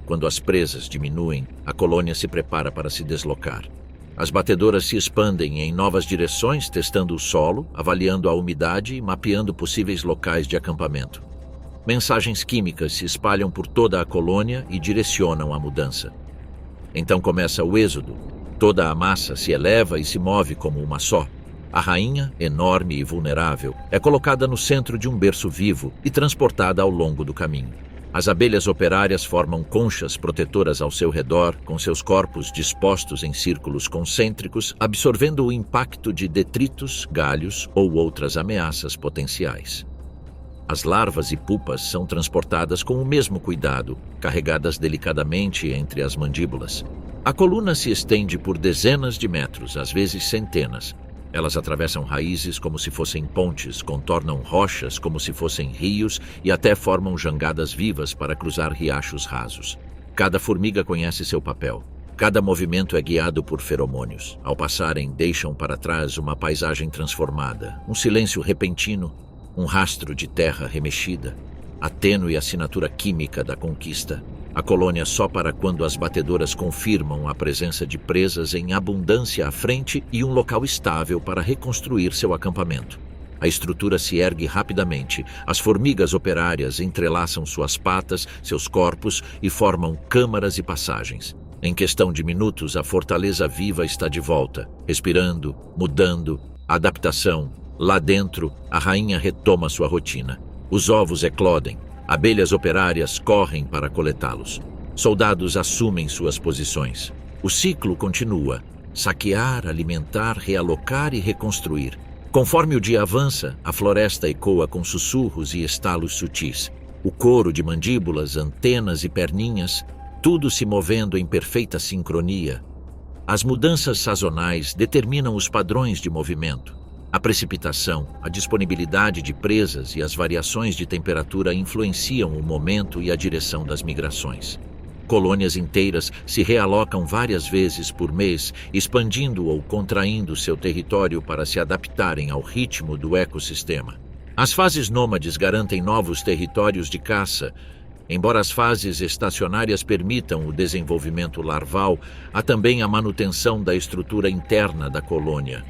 Quando as presas diminuem, a colônia se prepara para se deslocar. As batedoras se expandem em novas direções, testando o solo, avaliando a umidade e mapeando possíveis locais de acampamento. Mensagens químicas se espalham por toda a colônia e direcionam a mudança. Então começa o êxodo. Toda a massa se eleva e se move como uma só. A rainha, enorme e vulnerável, é colocada no centro de um berço vivo e transportada ao longo do caminho. As abelhas operárias formam conchas protetoras ao seu redor, com seus corpos dispostos em círculos concêntricos, absorvendo o impacto de detritos, galhos ou outras ameaças potenciais. As larvas e pupas são transportadas com o mesmo cuidado, carregadas delicadamente entre as mandíbulas. A coluna se estende por dezenas de metros, às vezes centenas. Elas atravessam raízes como se fossem pontes, contornam rochas como se fossem rios e até formam jangadas vivas para cruzar riachos rasos. Cada formiga conhece seu papel. Cada movimento é guiado por feromônios. Ao passarem, deixam para trás uma paisagem transformada, um silêncio repentino, um rastro de terra remexida, a tênue assinatura química da conquista. A colônia só para quando as batedoras confirmam a presença de presas em abundância à frente e um local estável para reconstruir seu acampamento. A estrutura se ergue rapidamente, as formigas operárias entrelaçam suas patas, seus corpos e formam câmaras e passagens. Em questão de minutos, a fortaleza viva está de volta, respirando, mudando, adaptação. Lá dentro, a rainha retoma sua rotina. Os ovos eclodem. Abelhas operárias correm para coletá-los. Soldados assumem suas posições. O ciclo continua: saquear, alimentar, realocar e reconstruir. Conforme o dia avança, a floresta ecoa com sussurros e estalos sutis. O coro de mandíbulas, antenas e perninhas, tudo se movendo em perfeita sincronia. As mudanças sazonais determinam os padrões de movimento. A precipitação, a disponibilidade de presas e as variações de temperatura influenciam o momento e a direção das migrações. Colônias inteiras se realocam várias vezes por mês, expandindo ou contraindo seu território para se adaptarem ao ritmo do ecossistema. As fases nômades garantem novos territórios de caça. Embora as fases estacionárias permitam o desenvolvimento larval, há também a manutenção da estrutura interna da colônia.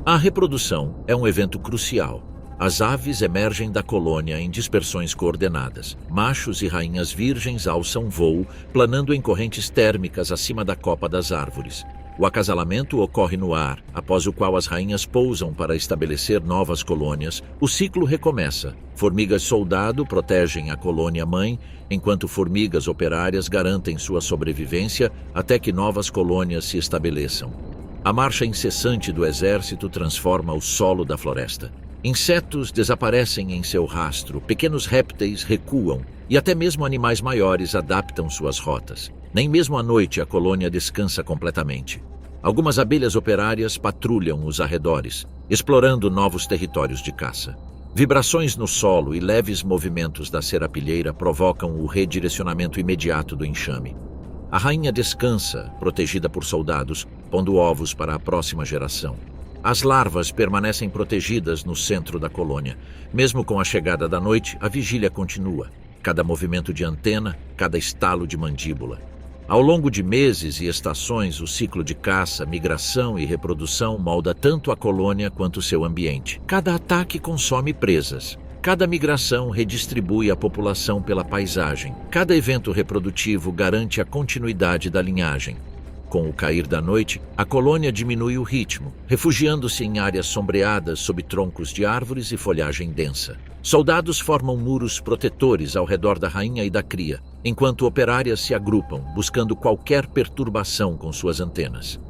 A reprodução é um evento crucial. As aves emergem da colônia em dispersões coordenadas. Machos e rainhas virgens alçam voo, planando em correntes térmicas acima da copa das árvores. O acasalamento ocorre no ar, após o qual as rainhas pousam para estabelecer novas colônias. O ciclo recomeça. Formigas soldado protegem a colônia-mãe, enquanto formigas operárias garantem sua sobrevivência até que novas colônias se estabeleçam. A marcha incessante do exército transforma o solo da floresta. Insetos desaparecem em seu rastro, pequenos répteis recuam e até mesmo animais maiores adaptam suas rotas. Nem mesmo à noite a colônia descansa completamente. Algumas abelhas operárias patrulham os arredores, explorando novos territórios de caça. Vibrações no solo e leves movimentos da serapilheira provocam o redirecionamento imediato do enxame. A rainha descansa, protegida por soldados, pondo ovos para a próxima geração. As larvas permanecem protegidas no centro da colônia. Mesmo com a chegada da noite, a vigília continua. Cada movimento de antena, cada estalo de mandíbula. Ao longo de meses e estações, o ciclo de caça, migração e reprodução molda tanto a colônia quanto seu ambiente. Cada ataque consome presas. Cada migração redistribui a população pela paisagem. Cada evento reprodutivo garante a continuidade da linhagem. Com o cair da noite, a colônia diminui o ritmo, refugiando-se em áreas sombreadas sob troncos de árvores e folhagem densa. Soldados formam muros protetores ao redor da rainha e da cria, enquanto operárias se agrupam, buscando qualquer perturbação com suas antenas.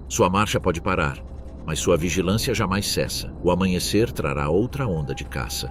Sua marcha pode parar, mas sua vigilância jamais cessa. O amanhecer trará outra onda de caça.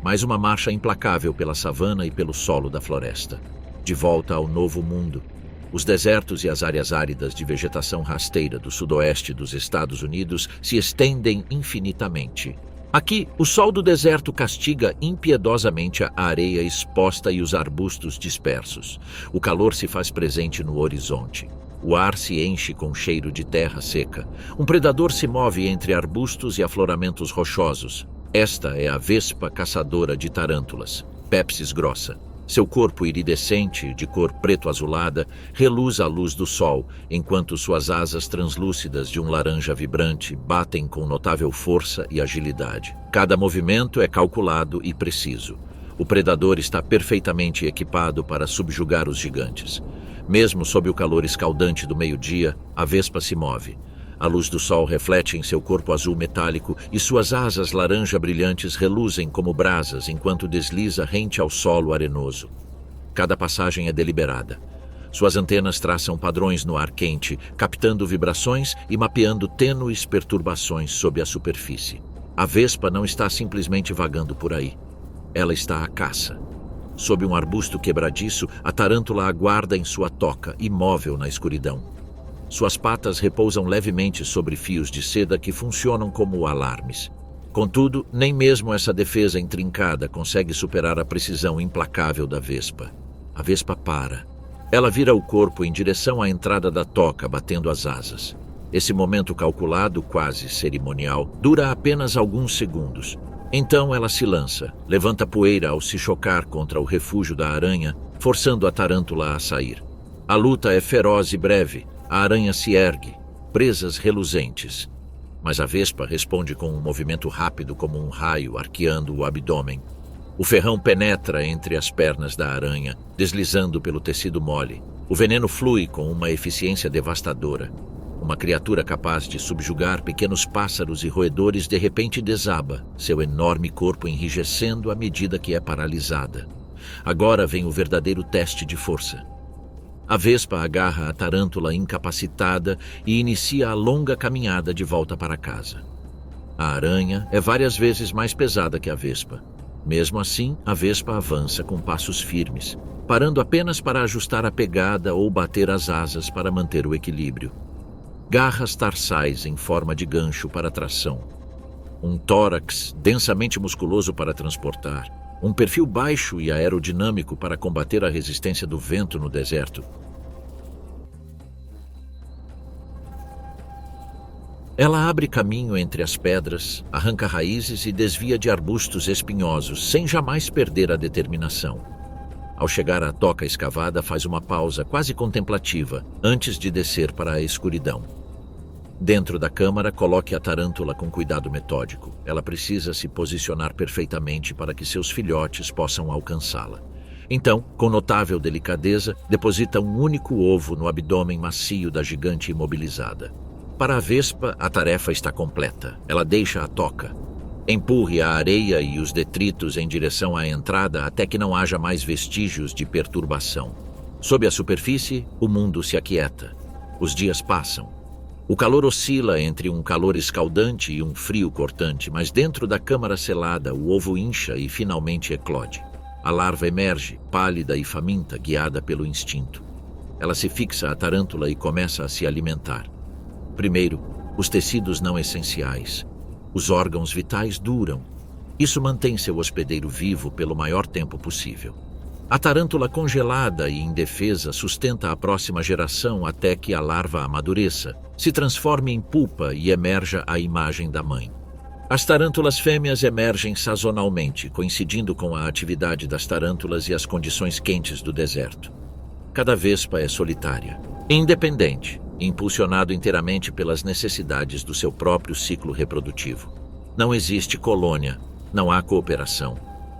Mais uma marcha implacável pela savana e pelo solo da floresta. De volta ao novo mundo. Os desertos e as áreas áridas de vegetação rasteira do sudoeste dos Estados Unidos se estendem infinitamente. Aqui, o sol do deserto castiga impiedosamente a areia exposta e os arbustos dispersos. O calor se faz presente no horizonte. O ar se enche com cheiro de terra seca. Um predador se move entre arbustos e afloramentos rochosos. Esta é a vespa caçadora de tarântulas, Pepsis grossa. Seu corpo iridescente, de cor preto-azulada, reluz à luz do sol, enquanto suas asas translúcidas de um laranja vibrante batem com notável força e agilidade. Cada movimento é calculado e preciso. O predador está perfeitamente equipado para subjugar os gigantes. Mesmo sob o calor escaldante do meio-dia, a vespa se move. A luz do sol reflete em seu corpo azul metálico e suas asas laranja brilhantes reluzem como brasas enquanto desliza rente ao solo arenoso. Cada passagem é deliberada. Suas antenas traçam padrões no ar quente, captando vibrações e mapeando tênues perturbações sob a superfície. A vespa não está simplesmente vagando por aí. Ela está à caça. Sob um arbusto quebradiço, a tarântula aguarda em sua toca, imóvel na escuridão. Suas patas repousam levemente sobre fios de seda que funcionam como alarmes. Contudo, nem mesmo essa defesa intrincada consegue superar a precisão implacável da vespa. A vespa para. Ela vira o corpo em direção à entrada da toca, batendo as asas. Esse momento calculado, quase cerimonial, dura apenas alguns segundos. Então ela se lança, levanta poeira ao se chocar contra o refúgio da aranha, forçando a tarântula a sair. A luta é feroz e breve. A aranha se ergue, presas reluzentes. Mas a vespa responde com um movimento rápido como um raio arqueando o abdômen. O ferrão penetra entre as pernas da aranha, deslizando pelo tecido mole. O veneno flui com uma eficiência devastadora. Uma criatura capaz de subjugar pequenos pássaros e roedores de repente desaba, seu enorme corpo enrijecendo à medida que é paralisada. Agora vem o verdadeiro teste de força. A vespa agarra a tarântula incapacitada e inicia a longa caminhada de volta para casa. A aranha é várias vezes mais pesada que a vespa. Mesmo assim, a vespa avança com passos firmes, parando apenas para ajustar a pegada ou bater as asas para manter o equilíbrio. Garras tarsais em forma de gancho para tração. Um tórax densamente musculoso para transportar. Um perfil baixo e aerodinâmico para combater a resistência do vento no deserto. Ela abre caminho entre as pedras, arranca raízes e desvia de arbustos espinhosos, sem jamais perder a determinação. Ao chegar à toca escavada, faz uma pausa quase contemplativa, antes de descer para a escuridão. Dentro da câmara, coloque a tarântula com cuidado metódico. Ela precisa se posicionar perfeitamente para que seus filhotes possam alcançá-la. Então, com notável delicadeza, deposita um único ovo no abdômen macio da gigante imobilizada. Para a vespa, a tarefa está completa. Ela deixa a toca. Empurre a areia e os detritos em direção à entrada até que não haja mais vestígios de perturbação. Sob a superfície, o mundo se aquieta. Os dias passam. O calor oscila entre um calor escaldante e um frio cortante, mas dentro da câmara selada, o ovo incha e finalmente eclode. A larva emerge, pálida e faminta, guiada pelo instinto. Ela se fixa à tarântula e começa a se alimentar. Primeiro, os tecidos não essenciais. Os órgãos vitais duram. Isso mantém seu hospedeiro vivo pelo maior tempo possível. A tarântula congelada e indefesa sustenta a próxima geração até que a larva amadureça, se transforme em pupa e emerja a imagem da mãe. As tarântulas fêmeas emergem sazonalmente, coincidindo com a atividade das tarântulas e as condições quentes do deserto. Cada vespa é solitária, independente, impulsionado inteiramente pelas necessidades do seu próprio ciclo reprodutivo. Não existe colônia, não há cooperação.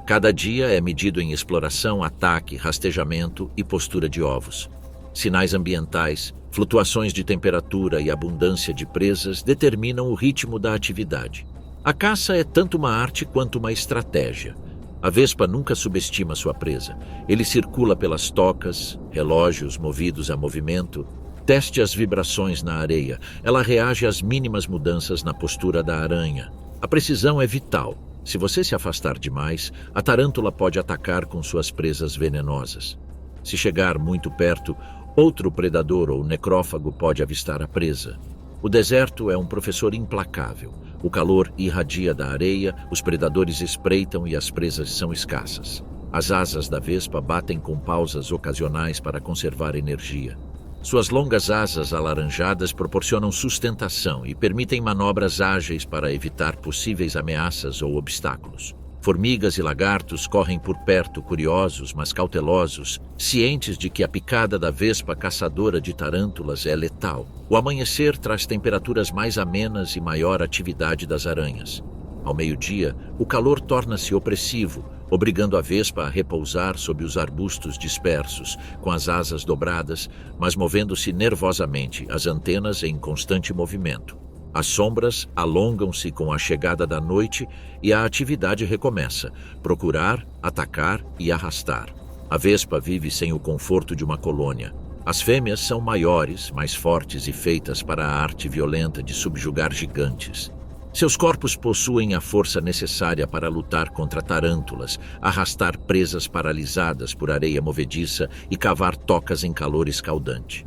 Cada dia é medido em exploração, ataque, rastejamento e postura de ovos. Sinais ambientais, flutuações de temperatura e abundância de presas determinam o ritmo da atividade. A caça é tanto uma arte quanto uma estratégia. A vespa nunca subestima sua presa. Ele circula pelas tocas, relógios movidos a movimento. Teste as vibrações na areia. Ela reage às mínimas mudanças na postura da aranha. A precisão é vital. Se você se afastar demais, a tarântula pode atacar com suas presas venenosas. Se chegar muito perto, outro predador ou necrófago pode avistar a presa. O deserto é um professor implacável. O calor irradia da areia, os predadores espreitam e as presas são escassas. As asas da vespa batem com pausas ocasionais para conservar energia. Suas longas asas alaranjadas proporcionam sustentação e permitem manobras ágeis para evitar possíveis ameaças ou obstáculos. Formigas e lagartos correm por perto, curiosos, mas cautelosos, cientes de que a picada da vespa caçadora de tarântulas é letal. O amanhecer traz temperaturas mais amenas e maior atividade das aranhas. Ao meio-dia, o calor torna-se opressivo, obrigando a vespa a repousar sob os arbustos dispersos, com as asas dobradas, mas movendo-se nervosamente, as antenas em constante movimento. As sombras alongam-se com a chegada da noite e a atividade recomeça: procurar, atacar e arrastar. A vespa vive sem o conforto de uma colônia. As fêmeas são maiores, mais fortes e feitas para a arte violenta de subjugar gigantes. Seus corpos possuem a força necessária para lutar contra tarântulas, arrastar presas paralisadas por areia movediça e cavar tocas em calor escaldante.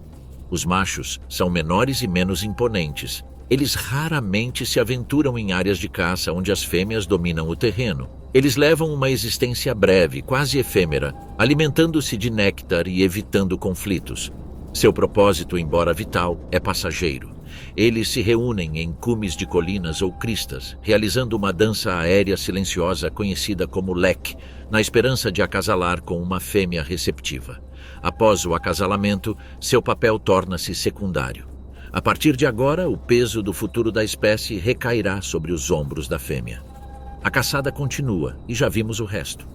Os machos são menores e menos imponentes. Eles raramente se aventuram em áreas de caça onde as fêmeas dominam o terreno. Eles levam uma existência breve, quase efêmera, alimentando-se de néctar e evitando conflitos. Seu propósito, embora vital, é passageiro. Eles se reúnem em cumes de colinas ou cristas, realizando uma dança aérea silenciosa conhecida como lek, na esperança de acasalar com uma fêmea receptiva. Após o acasalamento, seu papel torna-se secundário. A partir de agora, o peso do futuro da espécie recairá sobre os ombros da fêmea. A caçada continua e já vimos o resto.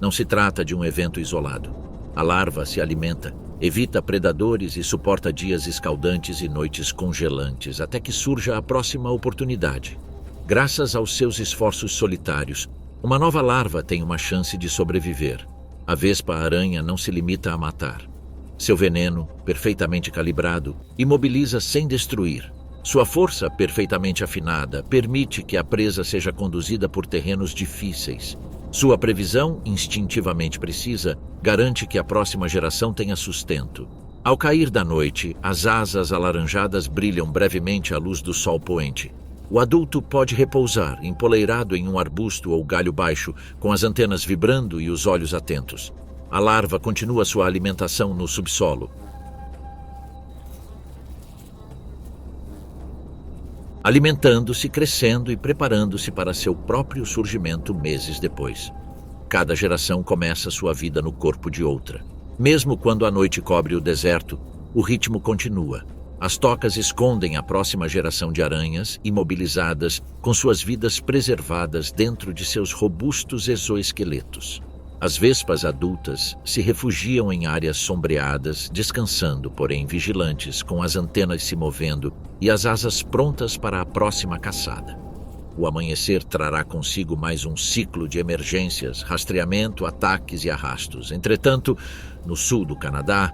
Não se trata de um evento isolado. A larva se alimenta, evita predadores e suporta dias escaldantes e noites congelantes até que surja a próxima oportunidade. Graças aos seus esforços solitários, uma nova larva tem uma chance de sobreviver. A vespa-aranha não se limita a matar. Seu veneno, perfeitamente calibrado, imobiliza sem destruir. Sua força, perfeitamente afinada, permite que a presa seja conduzida por terrenos difíceis. Sua previsão, instintivamente precisa, garante que a próxima geração tenha sustento. Ao cair da noite, as asas alaranjadas brilham brevemente à luz do sol poente. O adulto pode repousar, empoleirado em um arbusto ou galho baixo, com as antenas vibrando e os olhos atentos. A larva continua sua alimentação no subsolo, alimentando-se, crescendo e preparando-se para seu próprio surgimento meses depois. Cada geração começa sua vida no corpo de outra. Mesmo quando a noite cobre o deserto, o ritmo continua. As tocas escondem a próxima geração de aranhas, imobilizadas, com suas vidas preservadas dentro de seus robustos exoesqueletos. As vespas adultas se refugiam em áreas sombreadas, descansando, porém vigilantes, com as antenas se movendo e as asas prontas para a próxima caçada. O amanhecer trará consigo mais um ciclo de emergências, rastreamento, ataques e arrastos. Entretanto, no sul do Canadá,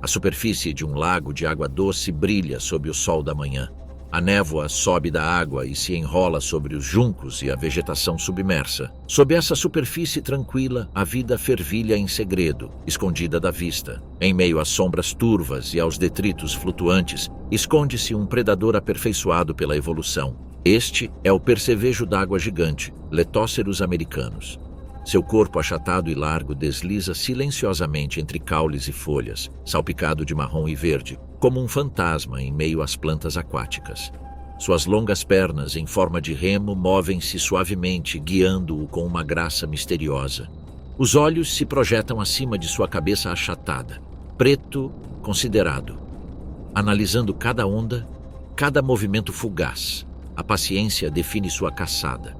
a superfície de um lago de água doce brilha sob o sol da manhã. A névoa sobe da água e se enrola sobre os juncos e a vegetação submersa. Sob essa superfície tranquila, a vida fervilha em segredo, escondida da vista. Em meio às sombras turvas e aos detritos flutuantes, esconde-se um predador aperfeiçoado pela evolução. Este é o percevejo d'água gigante, Letóceros americanus. Seu corpo achatado e largo desliza silenciosamente entre caules e folhas, salpicado de marrom e verde, como um fantasma em meio às plantas aquáticas. Suas longas pernas, em forma de remo, movem-se suavemente, guiando-o com uma graça misteriosa. Os olhos se projetam acima de sua cabeça achatada, preto, considerado, analisando cada onda, cada movimento fugaz. A paciência define sua caçada.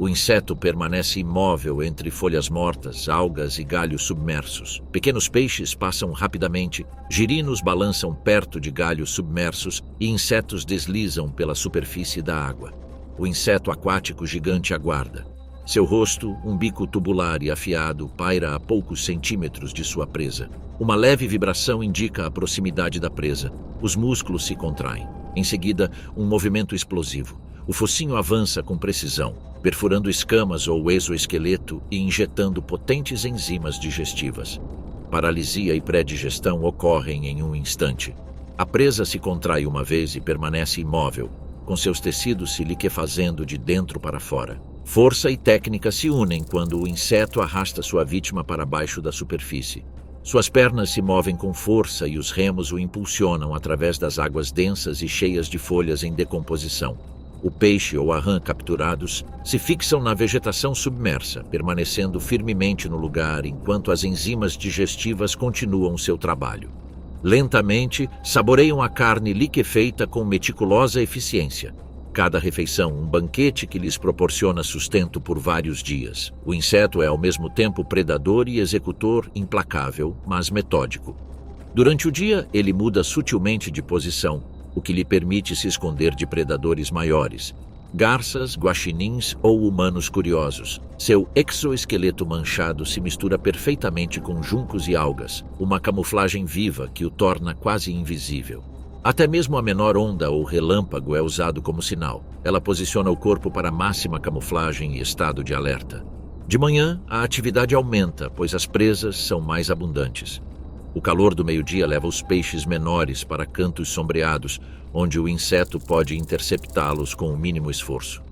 O inseto permanece imóvel entre folhas mortas, algas e galhos submersos. Pequenos peixes passam rapidamente, girinos balançam perto de galhos submersos e insetos deslizam pela superfície da água. O inseto aquático gigante aguarda. Seu rosto, um bico tubular e afiado, paira a poucos centímetros de sua presa. Uma leve vibração indica a proximidade da presa. Os músculos se contraem. Em seguida, um movimento explosivo. O focinho avança com precisão, perfurando escamas ou exoesqueleto e injetando potentes enzimas digestivas. Paralisia e pré-digestão ocorrem em um instante. A presa se contrai uma vez e permanece imóvel, com seus tecidos se liquefazendo de dentro para fora. Força e técnica se unem quando o inseto arrasta sua vítima para baixo da superfície. Suas pernas se movem com força e os remos o impulsionam através das águas densas e cheias de folhas em decomposição. O peixe ou a rã capturados se fixam na vegetação submersa, permanecendo firmemente no lugar enquanto as enzimas digestivas continuam seu trabalho. Lentamente, saboreiam a carne liquefeita com meticulosa eficiência. Cada refeição, um banquete que lhes proporciona sustento por vários dias. O inseto é ao mesmo tempo predador e executor implacável, mas metódico. Durante o dia, ele muda sutilmente de posição, o que lhe permite se esconder de predadores maiores, garças, guaxinins ou humanos curiosos. Seu exoesqueleto manchado se mistura perfeitamente com juncos e algas, uma camuflagem viva que o torna quase invisível. Até mesmo a menor onda ou relâmpago é usado como sinal. Ela posiciona o corpo para máxima camuflagem e estado de alerta. De manhã, a atividade aumenta, pois as presas são mais abundantes. O calor do meio-dia leva os peixes menores para cantos sombreados, onde o inseto pode interceptá-los com o mínimo esforço.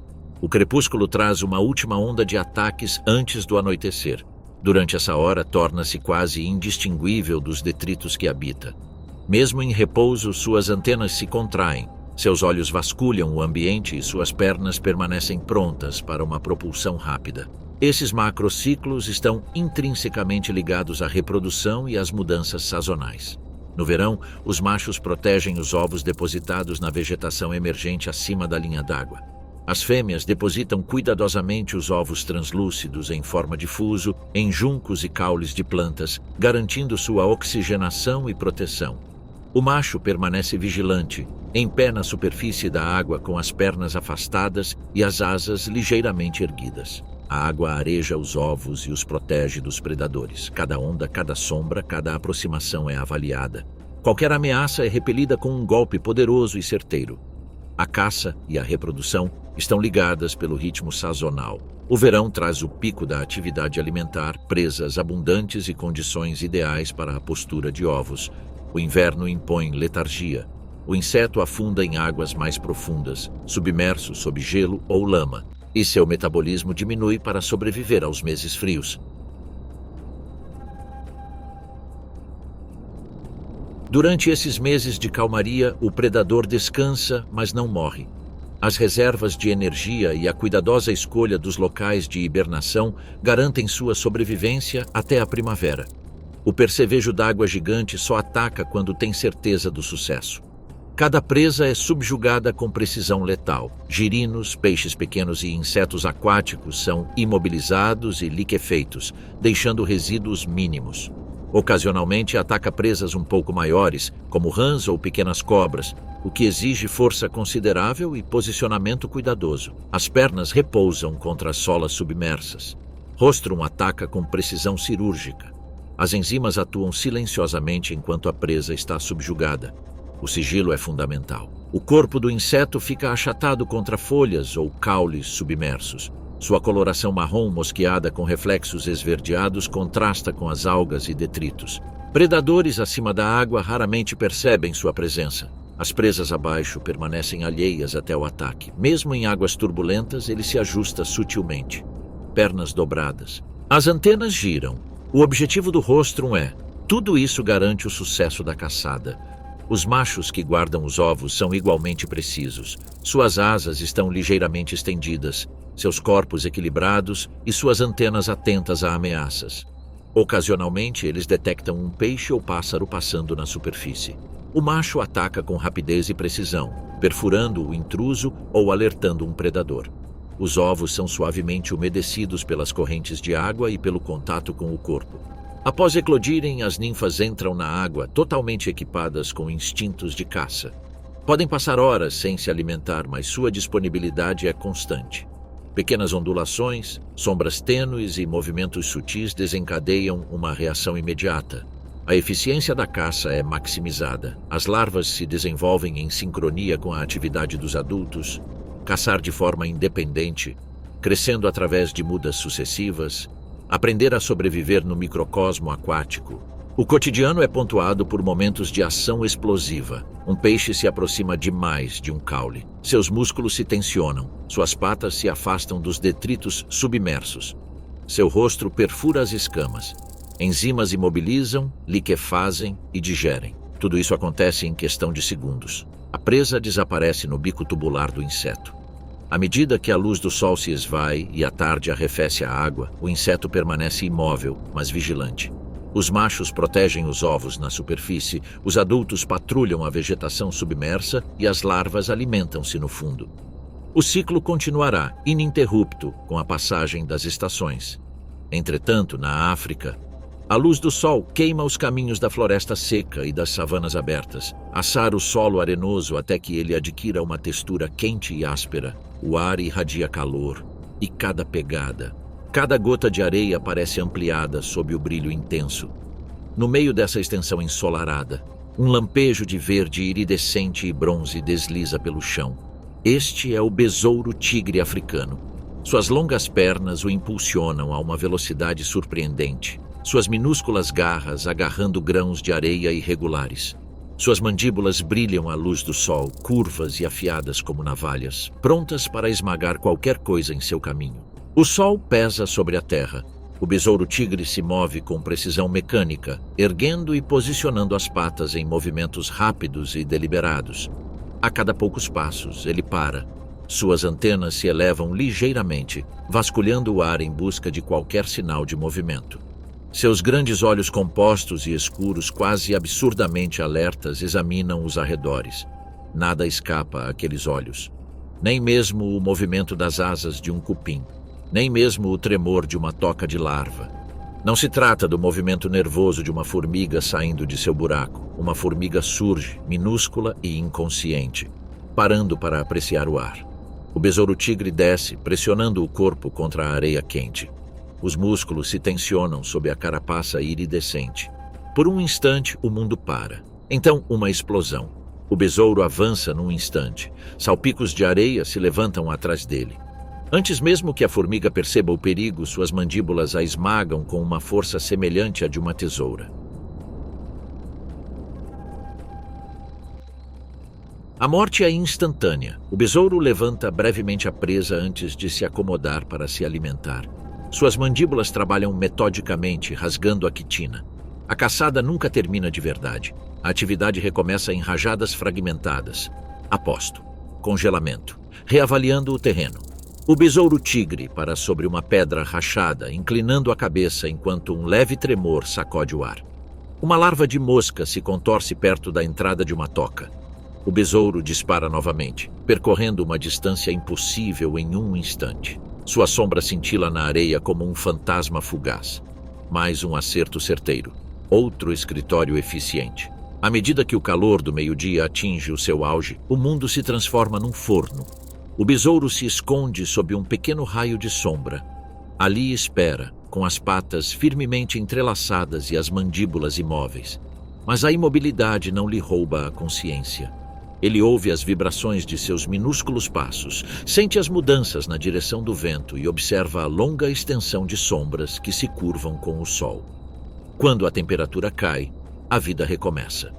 O crepúsculo traz uma última onda de ataques antes do anoitecer. Durante essa hora, torna-se quase indistinguível dos detritos que habita. Mesmo em repouso, suas antenas se contraem, seus olhos vasculham o ambiente e suas pernas permanecem prontas para uma propulsão rápida. Esses macrociclos estão intrinsecamente ligados à reprodução e às mudanças sazonais. No verão, os machos protegem os ovos depositados na vegetação emergente acima da linha d'água. As fêmeas depositam cuidadosamente os ovos translúcidos em forma de fuso em juncos e caules de plantas, garantindo sua oxigenação e proteção. O macho permanece vigilante, em pé na superfície da água com as pernas afastadas e as asas ligeiramente erguidas. A água areja os ovos e os protege dos predadores. Cada onda, cada sombra, cada aproximação é avaliada. Qualquer ameaça é repelida com um golpe poderoso e certeiro. A caça e a reprodução estão ligadas pelo ritmo sazonal. O verão traz o pico da atividade alimentar, presas abundantes e condições ideais para a postura de ovos. O inverno impõe letargia. O inseto afunda em águas mais profundas, submerso sob gelo ou lama, e seu metabolismo diminui para sobreviver aos meses frios. Durante esses meses de calmaria, o predador descansa, mas não morre. As reservas de energia e a cuidadosa escolha dos locais de hibernação garantem sua sobrevivência até a primavera. O percevejo d'água gigante só ataca quando tem certeza do sucesso. Cada presa é subjugada com precisão letal. Girinos, peixes pequenos e insetos aquáticos são imobilizados e liquefeitos, deixando resíduos mínimos. Ocasionalmente ataca presas um pouco maiores, como rãs ou pequenas cobras, o que exige força considerável e posicionamento cuidadoso. As pernas repousam contra as solas submersas. Rostrum ataca com precisão cirúrgica. As enzimas atuam silenciosamente enquanto a presa está subjugada. O sigilo é fundamental. O corpo do inseto fica achatado contra folhas ou caules submersos. Sua coloração marrom mosqueada com reflexos esverdeados contrasta com as algas e detritos. Predadores acima da água raramente percebem sua presença. As presas abaixo permanecem alheias até o ataque. Mesmo em águas turbulentas, ele se ajusta sutilmente. Pernas dobradas. As antenas giram. O objetivo do rostrum é: tudo isso garante o sucesso da caçada. Os machos que guardam os ovos são igualmente precisos. Suas asas estão ligeiramente estendidas, seus corpos equilibrados e suas antenas atentas a ameaças. Ocasionalmente, eles detectam um peixe ou pássaro passando na superfície. O macho ataca com rapidez e precisão, perfurando o intruso ou alertando um predador. Os ovos são suavemente umedecidos pelas correntes de água e pelo contato com o corpo. Após eclodirem, as ninfas entram na água, totalmente equipadas com instintos de caça. Podem passar horas sem se alimentar, mas sua disponibilidade é constante. Pequenas ondulações, sombras tênues e movimentos sutis desencadeiam uma reação imediata. A eficiência da caça é maximizada. As larvas se desenvolvem em sincronia com a atividade dos adultos. Caçar de forma independente, crescendo através de mudas sucessivas, aprender a sobreviver no microcosmo aquático. O cotidiano é pontuado por momentos de ação explosiva. Um peixe se aproxima demais de um caule. Seus músculos se tensionam, suas patas se afastam dos detritos submersos. Seu rosto perfura as escamas. Enzimas imobilizam, liquefazem e digerem. Tudo isso acontece em questão de segundos. A presa desaparece no bico tubular do inseto. À medida que a luz do sol se esvai e a tarde arrefece a água, o inseto permanece imóvel, mas vigilante. Os machos protegem os ovos na superfície, os adultos patrulham a vegetação submersa e as larvas alimentam-se no fundo. O ciclo continuará, ininterrupto, com a passagem das estações. Entretanto, na África, a luz do sol queima os caminhos da floresta seca e das savanas abertas. Assar o solo arenoso até que ele adquira uma textura quente e áspera. O ar irradia calor, e cada pegada, cada gota de areia parece ampliada sob o brilho intenso. No meio dessa extensão ensolarada, um lampejo de verde iridescente e bronze desliza pelo chão. Este é o besouro tigre africano. Suas longas pernas o impulsionam a uma velocidade surpreendente. Suas minúsculas garras agarrando grãos de areia irregulares. Suas mandíbulas brilham à luz do sol, curvas e afiadas como navalhas, prontas para esmagar qualquer coisa em seu caminho. O sol pesa sobre a terra. O besouro tigre se move com precisão mecânica, erguendo e posicionando as patas em movimentos rápidos e deliberados. A cada poucos passos, ele para. Suas antenas se elevam ligeiramente, vasculhando o ar em busca de qualquer sinal de movimento. Seus grandes olhos compostos e escuros, quase absurdamente alertas, examinam os arredores. Nada escapa àqueles olhos. Nem mesmo o movimento das asas de um cupim. Nem mesmo o tremor de uma toca de larva. Não se trata do movimento nervoso de uma formiga saindo de seu buraco. Uma formiga surge, minúscula e inconsciente, parando para apreciar o ar. O besouro tigre desce, pressionando o corpo contra a areia quente. Os músculos se tensionam sob a carapaça iridescente. Por um instante, o mundo para. Então, uma explosão. O besouro avança num instante. Salpicos de areia se levantam atrás dele. Antes mesmo que a formiga perceba o perigo, suas mandíbulas a esmagam com uma força semelhante à de uma tesoura. A morte é instantânea. O besouro levanta brevemente a presa antes de se acomodar para se alimentar. Suas mandíbulas trabalham metodicamente, rasgando a quitina. A caçada nunca termina de verdade. A atividade recomeça em rajadas fragmentadas. Aposto. Congelamento. Reavaliando o terreno. O besouro tigre para sobre uma pedra rachada, inclinando a cabeça enquanto um leve tremor sacode o ar. Uma larva de mosca se contorce perto da entrada de uma toca. O besouro dispara novamente, percorrendo uma distância impossível em um instante. Sua sombra cintila na areia como um fantasma fugaz. Mais um acerto certeiro. Outro escritório eficiente. À medida que o calor do meio-dia atinge o seu auge, o mundo se transforma num forno. O besouro se esconde sob um pequeno raio de sombra. Ali espera, com as patas firmemente entrelaçadas e as mandíbulas imóveis. Mas a imobilidade não lhe rouba a consciência. Ele ouve as vibrações de seus minúsculos passos, sente as mudanças na direção do vento e observa a longa extensão de sombras que se curvam com o sol. Quando a temperatura cai, a vida recomeça.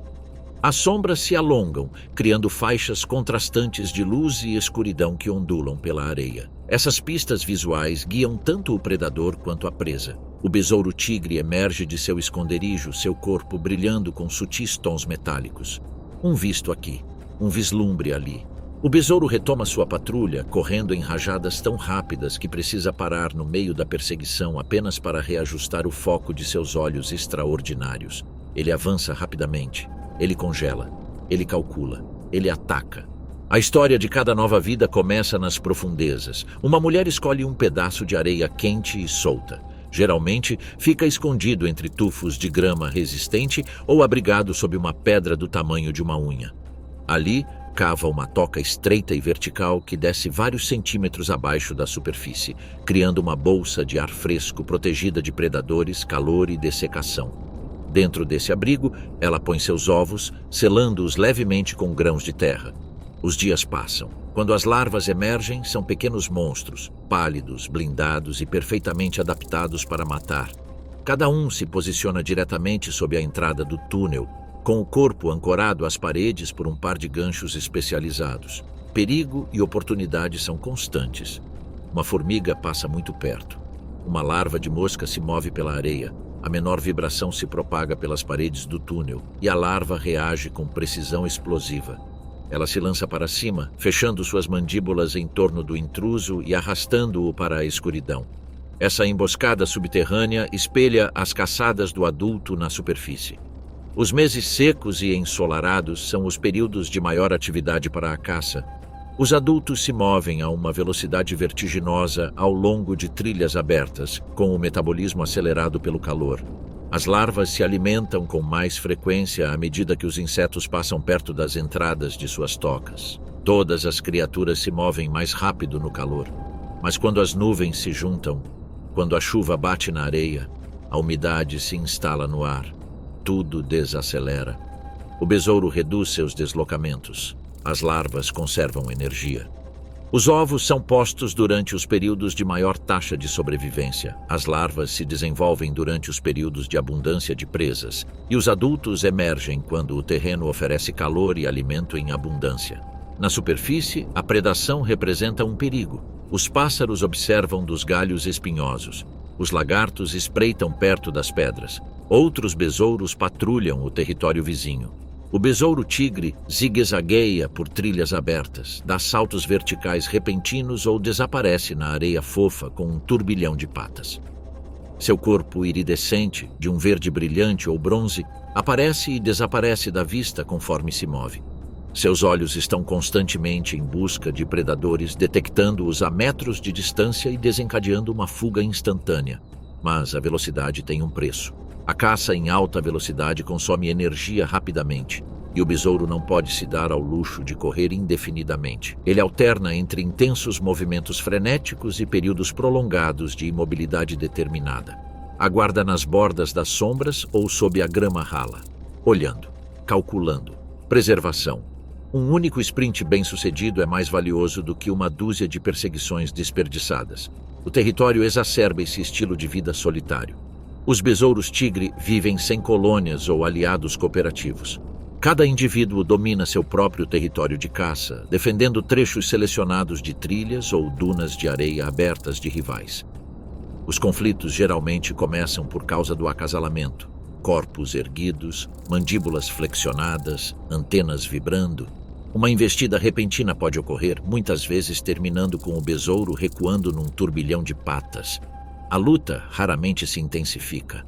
As sombras se alongam, criando faixas contrastantes de luz e escuridão que ondulam pela areia. Essas pistas visuais guiam tanto o predador quanto a presa. O besouro tigre emerge de seu esconderijo, seu corpo brilhando com sutis tons metálicos. Um visto aqui, um vislumbre ali. O besouro retoma sua patrulha, correndo em rajadas tão rápidas que precisa parar no meio da perseguição apenas para reajustar o foco de seus olhos extraordinários. Ele avança rapidamente. Ele congela. Ele calcula. Ele ataca. A história de cada nova vida começa nas profundezas. Uma mulher escolhe um pedaço de areia quente e solta. Geralmente, fica escondido entre tufos de grama resistente ou abrigado sob uma pedra do tamanho de uma unha. Ali, cava uma toca estreita e vertical que desce vários centímetros abaixo da superfície, criando uma bolsa de ar fresco protegida de predadores, calor e dessecação. Dentro desse abrigo, ela põe seus ovos, selando-os levemente com grãos de terra. Os dias passam. Quando as larvas emergem, são pequenos monstros, pálidos, blindados e perfeitamente adaptados para matar. Cada um se posiciona diretamente sob a entrada do túnel, com o corpo ancorado às paredes por um par de ganchos especializados. Perigo e oportunidade são constantes. Uma formiga passa muito perto. Uma larva de mosca se move pela areia. A menor vibração se propaga pelas paredes do túnel e a larva reage com precisão explosiva. Ela se lança para cima, fechando suas mandíbulas em torno do intruso e arrastando-o para a escuridão. Essa emboscada subterrânea espelha as caçadas do adulto na superfície. Os meses secos e ensolarados são os períodos de maior atividade para a caça. Os adultos se movem a uma velocidade vertiginosa ao longo de trilhas abertas, com o metabolismo acelerado pelo calor. As larvas se alimentam com mais frequência à medida que os insetos passam perto das entradas de suas tocas. Todas as criaturas se movem mais rápido no calor. Mas quando as nuvens se juntam, quando a chuva bate na areia, a umidade se instala no ar. Tudo desacelera. O besouro reduz seus deslocamentos. As larvas conservam energia. Os ovos são postos durante os períodos de maior taxa de sobrevivência. As larvas se desenvolvem durante os períodos de abundância de presas. E os adultos emergem quando o terreno oferece calor e alimento em abundância. Na superfície, a predação representa um perigo. Os pássaros observam dos galhos espinhosos. Os lagartos espreitam perto das pedras. Outros besouros patrulham o território vizinho. O besouro tigre zigue-zagueia por trilhas abertas, dá saltos verticais repentinos ou desaparece na areia fofa com um turbilhão de patas. Seu corpo iridescente, de um verde brilhante ou bronze, aparece e desaparece da vista conforme se move. Seus olhos estão constantemente em busca de predadores, detectando-os a metros de distância e desencadeando uma fuga instantânea. Mas a velocidade tem um preço. A caça em alta velocidade consome energia rapidamente, e o besouro não pode se dar ao luxo de correr indefinidamente. Ele alterna entre intensos movimentos frenéticos e períodos prolongados de imobilidade determinada. Aguarda nas bordas das sombras ou sob a grama rala, olhando, calculando. Preservação. Um único sprint bem-sucedido é mais valioso do que uma dúzia de perseguições desperdiçadas. O território exacerba esse estilo de vida solitário. Os besouros tigre vivem sem colônias ou aliados cooperativos. Cada indivíduo domina seu próprio território de caça, defendendo trechos selecionados de trilhas ou dunas de areia abertas de rivais. Os conflitos geralmente começam por causa do acasalamento. Corpos erguidos, mandíbulas flexionadas, antenas vibrando. Uma investida repentina pode ocorrer, muitas vezes terminando com o besouro recuando num turbilhão de patas. A luta raramente se intensifica.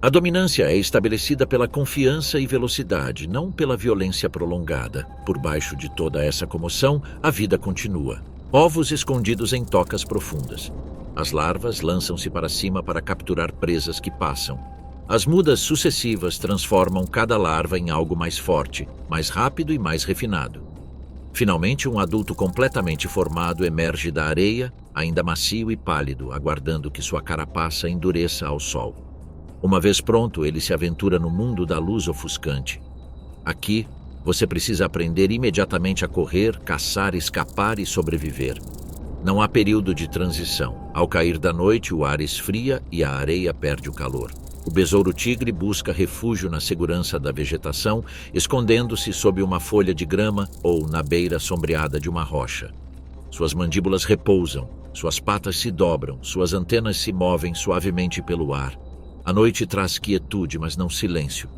A dominância é estabelecida pela confiança e velocidade, não pela violência prolongada. Por baixo de toda essa comoção, a vida continua. Ovos escondidos em tocas profundas. As larvas lançam-se para cima para capturar presas que passam. As mudas sucessivas transformam cada larva em algo mais forte, mais rápido e mais refinado. Finalmente, um adulto completamente formado emerge da areia, ainda macio e pálido, aguardando que sua carapaça endureça ao sol. Uma vez pronto, ele se aventura no mundo da luz ofuscante. Aqui, você precisa aprender imediatamente a correr, caçar, escapar e sobreviver. Não há período de transição. Ao cair da noite, o ar esfria e a areia perde o calor. O besouro-tigre busca refúgio na segurança da vegetação, escondendo-se sob uma folha de grama ou na beira sombreada de uma rocha. Suas mandíbulas repousam, suas patas se dobram, suas antenas se movem suavemente pelo ar. A noite traz quietude, mas não silêncio.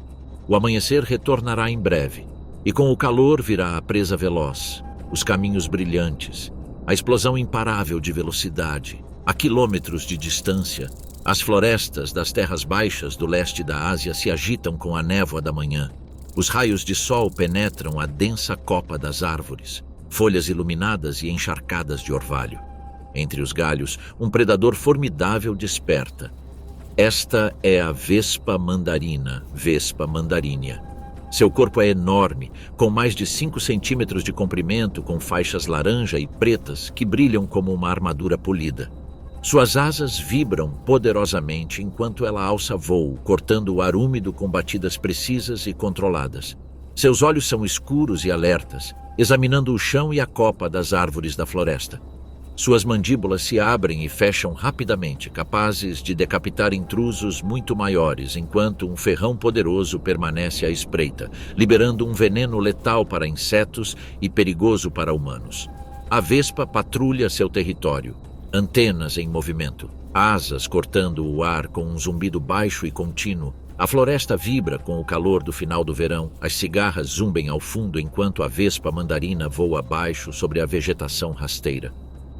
O amanhecer retornará em breve, e com o calor virá a presa veloz, os caminhos brilhantes, a explosão imparável de velocidade. A quilômetros de distância, as florestas das terras baixas do leste da Ásia se agitam com a névoa da manhã. Os raios de sol penetram a densa copa das árvores, folhas iluminadas e encharcadas de orvalho. Entre os galhos, um predador formidável desperta. Esta é a vespa mandarina, Vespa mandarinea. Seu corpo é enorme, com mais de 5 centímetros de comprimento, com faixas laranja e pretas que brilham como uma armadura polida. Suas asas vibram poderosamente enquanto ela alça voo, cortando o ar úmido com batidas precisas e controladas. Seus olhos são escuros e alertas, examinando o chão e a copa das árvores da floresta. Suas mandíbulas se abrem e fecham rapidamente, capazes de decapitar intrusos muito maiores, enquanto um ferrão poderoso permanece à espreita, liberando um veneno letal para insetos e perigoso para humanos. A vespa patrulha seu território, antenas em movimento, asas cortando o ar com um zumbido baixo e contínuo. A floresta vibra com o calor do final do verão, as cigarras zumbem ao fundo enquanto a vespa mandarina voa abaixo sobre a vegetação rasteira.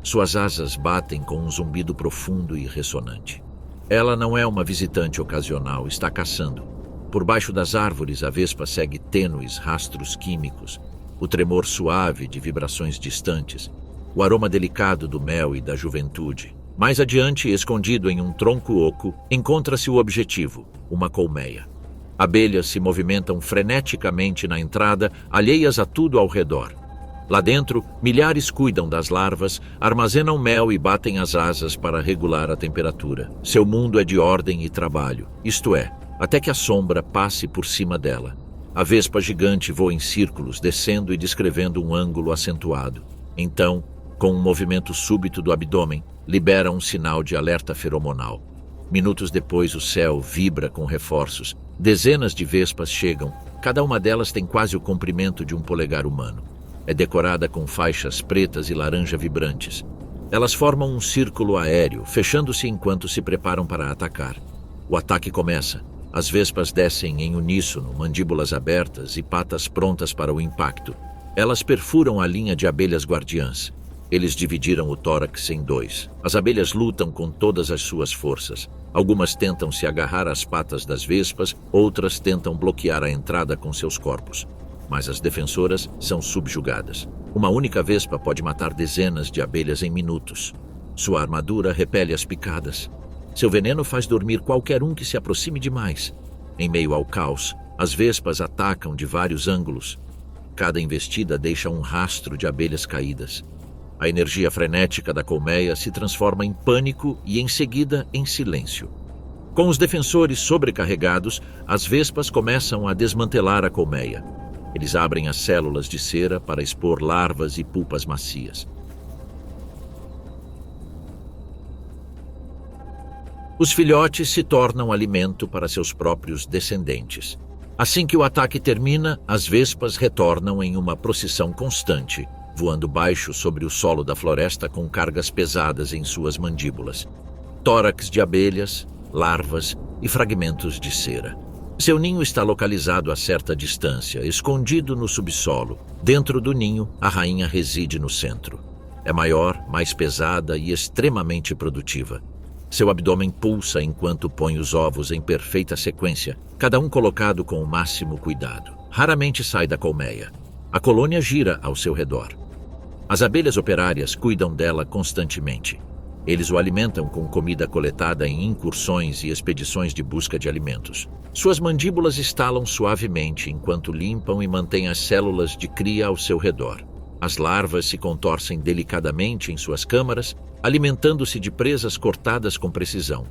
Suas asas batem com um zumbido profundo e ressonante. Ela não é uma visitante ocasional, está caçando. Por baixo das árvores, a vespa segue tênues rastros químicos, o tremor suave de vibrações distantes, o aroma delicado do mel e da juventude. Mais adiante, escondido em um tronco oco, encontra-se o objetivo, uma colmeia. Abelhas se movimentam freneticamente na entrada, alheias a tudo ao redor. Lá dentro, milhares cuidam das larvas, armazenam mel e batem as asas para regular a temperatura. Seu mundo é de ordem e trabalho, isto é, até que a sombra passe por cima dela. A vespa gigante voa em círculos, descendo e descrevendo um ângulo acentuado. Então, com um movimento súbito do abdômen, libera um sinal de alerta feromonal. Minutos depois, o céu vibra com reforços. Dezenas de vespas chegam, cada uma delas tem quase o comprimento de um polegar humano. É decorada com faixas pretas e laranja vibrantes. Elas formam um círculo aéreo, fechando-se enquanto se preparam para atacar. O ataque começa. As vespas descem em uníssono, mandíbulas abertas e patas prontas para o impacto. Elas perfuram a linha de abelhas guardiãs. Eles dividiram o tórax em 2. As abelhas lutam com todas as suas forças. Algumas tentam se agarrar às patas das vespas, outras tentam bloquear a entrada com seus corpos. Mas as defensoras são subjugadas. Uma única vespa pode matar dezenas de abelhas em minutos. Sua armadura repele as picadas. Seu veneno faz dormir qualquer um que se aproxime demais. Em meio ao caos, as vespas atacam de vários ângulos. Cada investida deixa um rastro de abelhas caídas. A energia frenética da colmeia se transforma em pânico e, em seguida, em silêncio. Com os defensores sobrecarregados, as vespas começam a desmantelar a colmeia. Eles abrem as células de cera para expor larvas e pulpas macias. Os filhotes se tornam alimento para seus próprios descendentes. Assim que o ataque termina, as vespas retornam em uma procissão constante, voando baixo sobre o solo da floresta com cargas pesadas em suas mandíbulas. Tórax de abelhas, larvas e fragmentos de cera. Seu ninho está localizado a certa distância, escondido no subsolo. Dentro do ninho, a rainha reside no centro. É maior, mais pesada e extremamente produtiva. Seu abdômen pulsa enquanto põe os ovos em perfeita sequência, cada um colocado com o máximo cuidado. Raramente sai da colmeia. A colônia gira ao seu redor. As abelhas operárias cuidam dela constantemente. Eles o alimentam com comida coletada em incursões e expedições de busca de alimentos. Suas mandíbulas estalam suavemente enquanto limpam e mantêm as células de cria ao seu redor. As larvas se contorcem delicadamente em suas câmaras, alimentando-se de presas cortadas com precisão.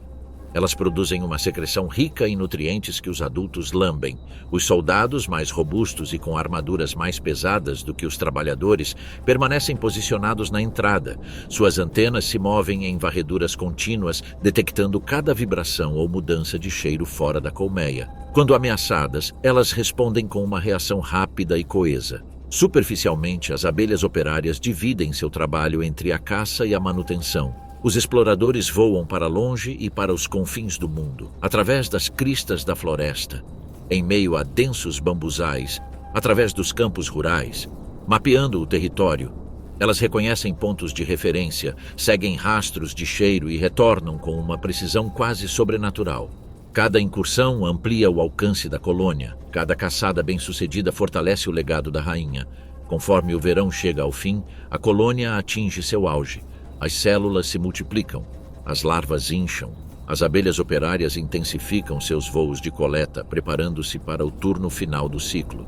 Elas produzem uma secreção rica em nutrientes que os adultos lambem. Os soldados, mais robustos e com armaduras mais pesadas do que os trabalhadores, permanecem posicionados na entrada. Suas antenas se movem em varreduras contínuas, detectando cada vibração ou mudança de cheiro fora da colmeia. Quando ameaçadas, elas respondem com uma reação rápida e coesa. Superficialmente, as abelhas operárias dividem seu trabalho entre a caça e a manutenção. Os exploradores voam para longe e para os confins do mundo, através das cristas da floresta, em meio a densos bambuzais, através dos campos rurais, mapeando o território. Elas reconhecem pontos de referência, seguem rastros de cheiro e retornam com uma precisão quase sobrenatural. Cada incursão amplia o alcance da colônia. Cada caçada bem-sucedida fortalece o legado da rainha. Conforme o verão chega ao fim, a colônia atinge seu auge. As células se multiplicam, as larvas incham, as abelhas operárias intensificam seus voos de coleta, preparando-se para o turno final do ciclo.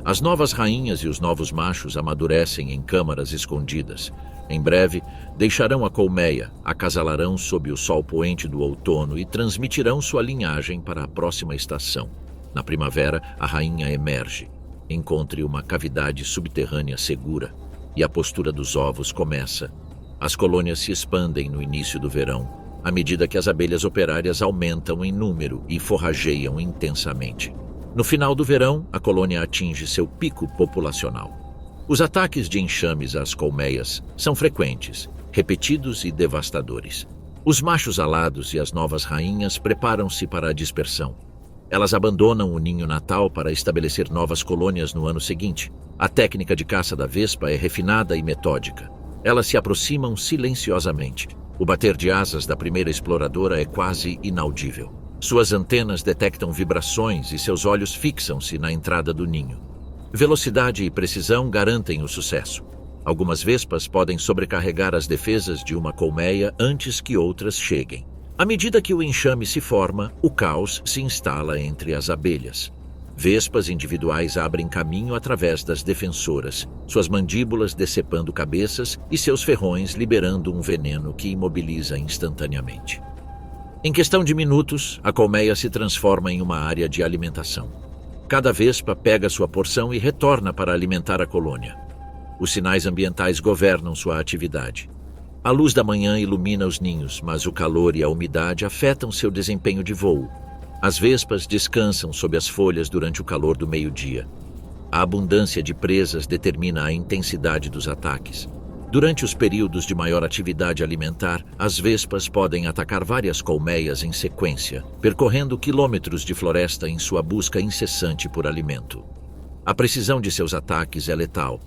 As novas rainhas e os novos machos amadurecem em câmaras escondidas. Em breve, deixarão a colmeia, acasalarão sob o sol poente do outono e transmitirão sua linhagem para a próxima estação. Na primavera, a rainha emerge. Encontre uma cavidade subterrânea segura e a postura dos ovos começa. As colônias se expandem no início do verão, à medida que as abelhas operárias aumentam em número e forrageiam intensamente. No final do verão, a colônia atinge seu pico populacional. Os ataques de enxames às colmeias são frequentes, repetidos e devastadores. Os machos alados e as novas rainhas preparam-se para a dispersão. Elas abandonam o ninho natal para estabelecer novas colônias no ano seguinte. A técnica de caça da vespa é refinada e metódica. Elas se aproximam silenciosamente. O bater de asas da primeira exploradora é quase inaudível. Suas antenas detectam vibrações e seus olhos fixam-se na entrada do ninho. Velocidade e precisão garantem o sucesso. Algumas vespas podem sobrecarregar as defesas de uma colmeia antes que outras cheguem. À medida que o enxame se forma, o caos se instala entre as abelhas. Vespas individuais abrem caminho através das defensoras, suas mandíbulas decepando cabeças e seus ferrões liberando um veneno que imobiliza instantaneamente. Em questão de minutos, a colmeia se transforma em uma área de alimentação. Cada vespa pega sua porção e retorna para alimentar a colônia. Os sinais ambientais governam sua atividade. A luz da manhã ilumina os ninhos, mas o calor e a umidade afetam seu desempenho de voo. As vespas descansam sob as folhas durante o calor do meio-dia. A abundância de presas determina a intensidade dos ataques. Durante os períodos de maior atividade alimentar, as vespas podem atacar várias colmeias em sequência, percorrendo quilômetros de floresta em sua busca incessante por alimento. A precisão de seus ataques é letal.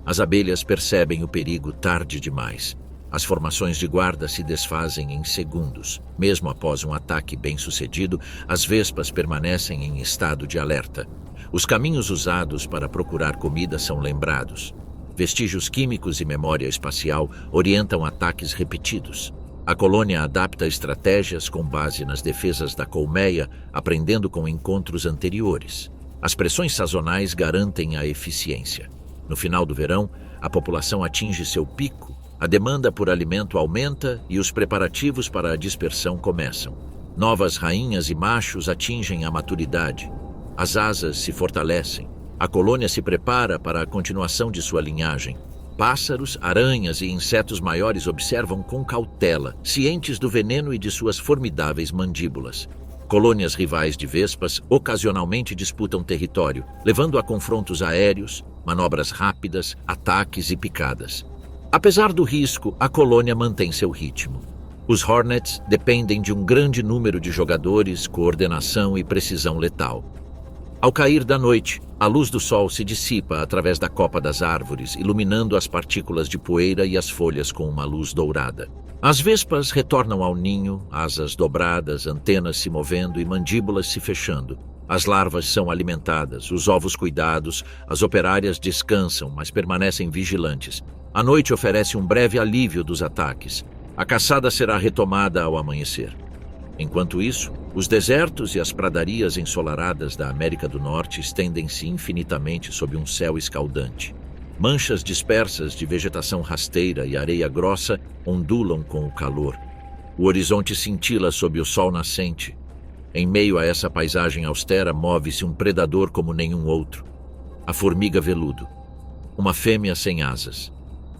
As abelhas percebem o perigo tarde demais. As formações de guarda se desfazem em segundos. Mesmo após um ataque bem-sucedido, as vespas permanecem em estado de alerta. Os caminhos usados para procurar comida são lembrados. Vestígios químicos e memória espacial orientam ataques repetidos. A colônia adapta estratégias com base nas defesas da colmeia, aprendendo com encontros anteriores. As pressões sazonais garantem a eficiência. No final do verão, a população atinge seu pico. A demanda por alimento aumenta e os preparativos para a dispersão começam. Novas rainhas e machos atingem a maturidade. As asas se fortalecem. A colônia se prepara para a continuação de sua linhagem. Pássaros, aranhas e insetos maiores observam com cautela, cientes do veneno e de suas formidáveis mandíbulas. Colônias rivais de vespas ocasionalmente disputam território, levando a confrontos aéreos, manobras rápidas, ataques e picadas. Apesar do risco, a colônia mantém seu ritmo. Os Hornets dependem de um grande número de jogadores, coordenação e precisão letal. Ao cair da noite, a luz do sol se dissipa através da copa das árvores, iluminando as partículas de poeira e as folhas com uma luz dourada. As vespas retornam ao ninho, asas dobradas, antenas se movendo e mandíbulas se fechando. As larvas são alimentadas, os ovos cuidados, as operárias descansam, mas permanecem vigilantes. A noite oferece um breve alívio dos ataques. A caçada será retomada ao amanhecer. Enquanto isso, os desertos e as pradarias ensolaradas da América do Norte estendem-se infinitamente sob um céu escaldante. Manchas dispersas de vegetação rasteira e areia grossa ondulam com o calor. O horizonte cintila sob o sol nascente. Em meio a essa paisagem austera, move-se um predador como nenhum outro. A formiga veludo. Uma fêmea sem asas.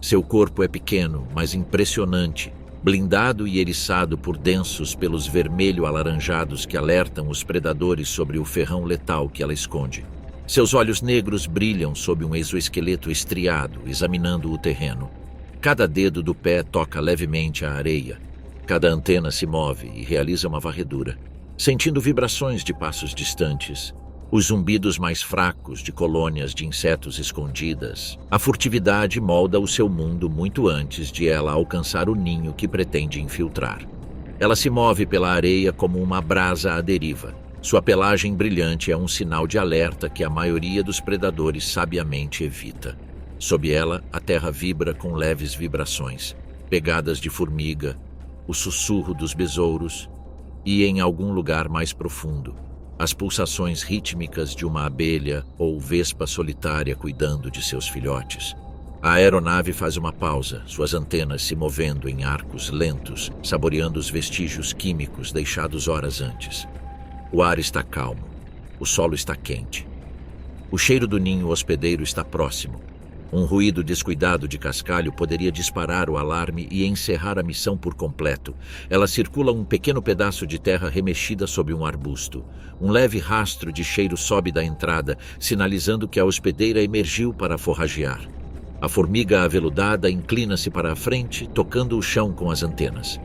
Seu corpo é pequeno, mas impressionante, blindado e eriçado por densos pelos vermelho-alaranjados que alertam os predadores sobre o ferrão letal que ela esconde. Seus olhos negros brilham sob um exoesqueleto estriado, examinando o terreno. Cada dedo do pé toca levemente a areia. Cada antena se move e realiza uma varredura, sentindo vibrações de passos distantes, os zumbidos mais fracos de colônias de insetos escondidas. A furtividade molda o seu mundo muito antes de ela alcançar o ninho que pretende infiltrar. Ela se move pela areia como uma brasa à deriva. Sua pelagem brilhante é um sinal de alerta que a maioria dos predadores sabiamente evita. Sob ela, a terra vibra com leves vibrações, pegadas de formiga, o sussurro dos besouros e, em algum lugar mais profundo, as pulsações rítmicas de uma abelha ou vespa solitária cuidando de seus filhotes. A aeronave faz uma pausa, suas antenas se movendo em arcos lentos, saboreando os vestígios químicos deixados horas antes. O ar está calmo, o solo está quente. O cheiro do ninho hospedeiro está próximo. Um ruído descuidado de cascalho poderia disparar o alarme e encerrar a missão por completo. Ela circula um pequeno pedaço de terra remexida sob um arbusto. Um leve rastro de cheiro sobe da entrada, sinalizando que a hospedeira emergiu para forragear. A formiga aveludada inclina-se para a frente, tocando o chão com as antenas.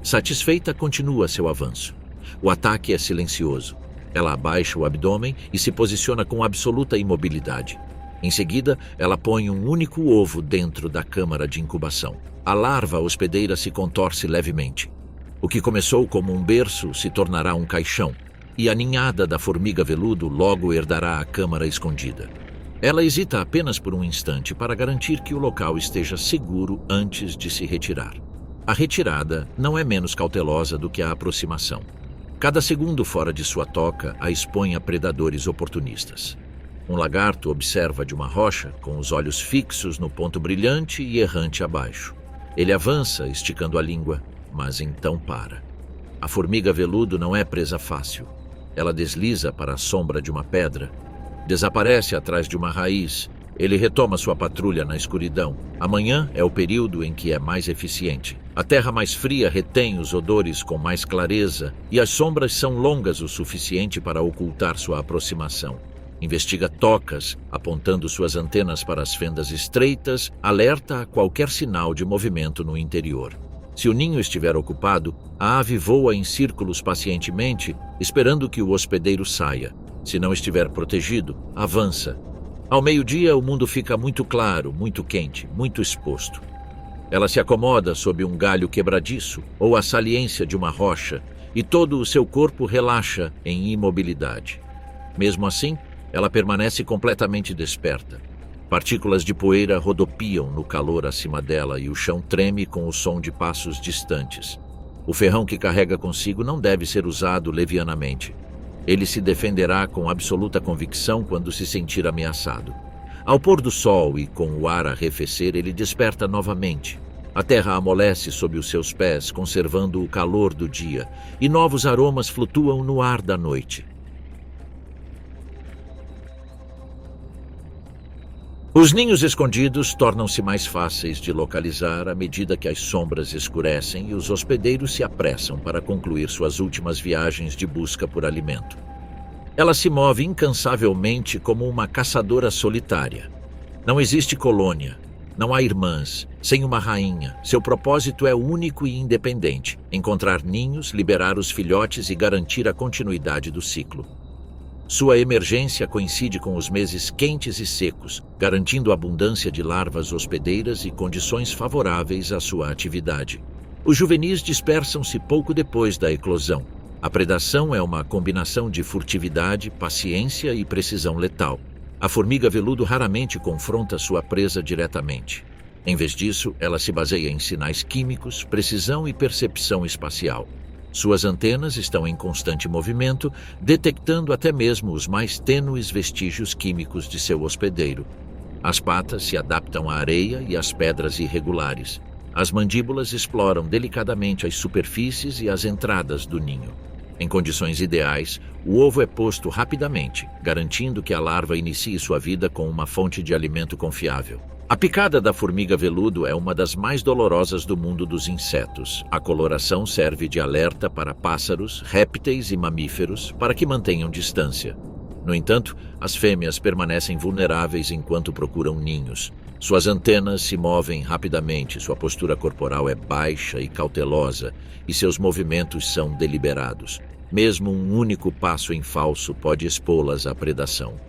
Satisfeita, continua seu avanço. O ataque é silencioso. Ela abaixa o abdômen e se posiciona com absoluta imobilidade. Em seguida, ela põe um único ovo dentro da câmara de incubação. A larva hospedeira se contorce levemente. O que começou como um berço se tornará um caixão, e a ninhada da formiga veludo logo herdará a câmara escondida. Ela hesita apenas por um instante para garantir que o local esteja seguro antes de se retirar. A retirada não é menos cautelosa do que a aproximação. Cada segundo fora de sua toca a expõe a predadores oportunistas. Um lagarto observa de uma rocha, com os olhos fixos no ponto brilhante e errante abaixo. Ele avança, esticando a língua, mas então para. A formiga veludo não é presa fácil. Ela desliza para a sombra de uma pedra, desaparece atrás de uma raiz. Ele retoma sua patrulha na escuridão. Amanhã é o período em que é mais eficiente. A terra mais fria retém os odores com mais clareza e as sombras são longas o suficiente para ocultar sua aproximação. Investiga tocas, apontando suas antenas para as fendas estreitas, alerta a qualquer sinal de movimento no interior. Se o ninho estiver ocupado, a ave voa em círculos pacientemente, esperando que o hospedeiro saia. Se não estiver protegido, avança. Ao meio-dia, o mundo fica muito claro, muito quente, muito exposto. Ela se acomoda sob um galho quebradiço ou a saliência de uma rocha, e todo o seu corpo relaxa em imobilidade. Mesmo assim, ela permanece completamente desperta. Partículas de poeira rodopiam no calor acima dela e o chão treme com o som de passos distantes. O ferrão que carrega consigo não deve ser usado levianamente. Ele se defenderá com absoluta convicção quando se sentir ameaçado. Ao pôr do sol e com o ar arrefecer, ele desperta novamente. A terra amolece sob os seus pés, conservando o calor do dia, e novos aromas flutuam no ar da noite. Os ninhos escondidos tornam-se mais fáceis de localizar à medida que as sombras escurecem e os hospedeiros se apressam para concluir suas últimas viagens de busca por alimento. Ela se move incansavelmente como uma caçadora solitária. Não existe colônia, não há irmãs, sem uma rainha. Seu propósito é único e independente: encontrar ninhos, liberar os filhotes e garantir a continuidade do ciclo. Sua emergência coincide com os meses quentes e secos, garantindo abundância de larvas hospedeiras e condições favoráveis à sua atividade. Os juvenis dispersam-se pouco depois da eclosão. A predação é uma combinação de furtividade, paciência e precisão letal. A formiga veludo raramente confronta sua presa diretamente. Em vez disso, ela se baseia em sinais químicos, precisão e percepção espacial. Suas antenas estão em constante movimento, detectando até mesmo os mais tênues vestígios químicos de seu hospedeiro. As patas se adaptam à areia e às pedras irregulares. As mandíbulas exploram delicadamente as superfícies e as entradas do ninho. Em condições ideais, o ovo é posto rapidamente, garantindo que a larva inicie sua vida com uma fonte de alimento confiável. A picada da formiga veludo é uma das mais dolorosas do mundo dos insetos. A coloração serve de alerta para pássaros, répteis e mamíferos para que mantenham distância. No entanto, as fêmeas permanecem vulneráveis enquanto procuram ninhos. Suas antenas se movem rapidamente, sua postura corporal é baixa e cautelosa, e seus movimentos são deliberados. Mesmo um único passo em falso pode expô-las à predação.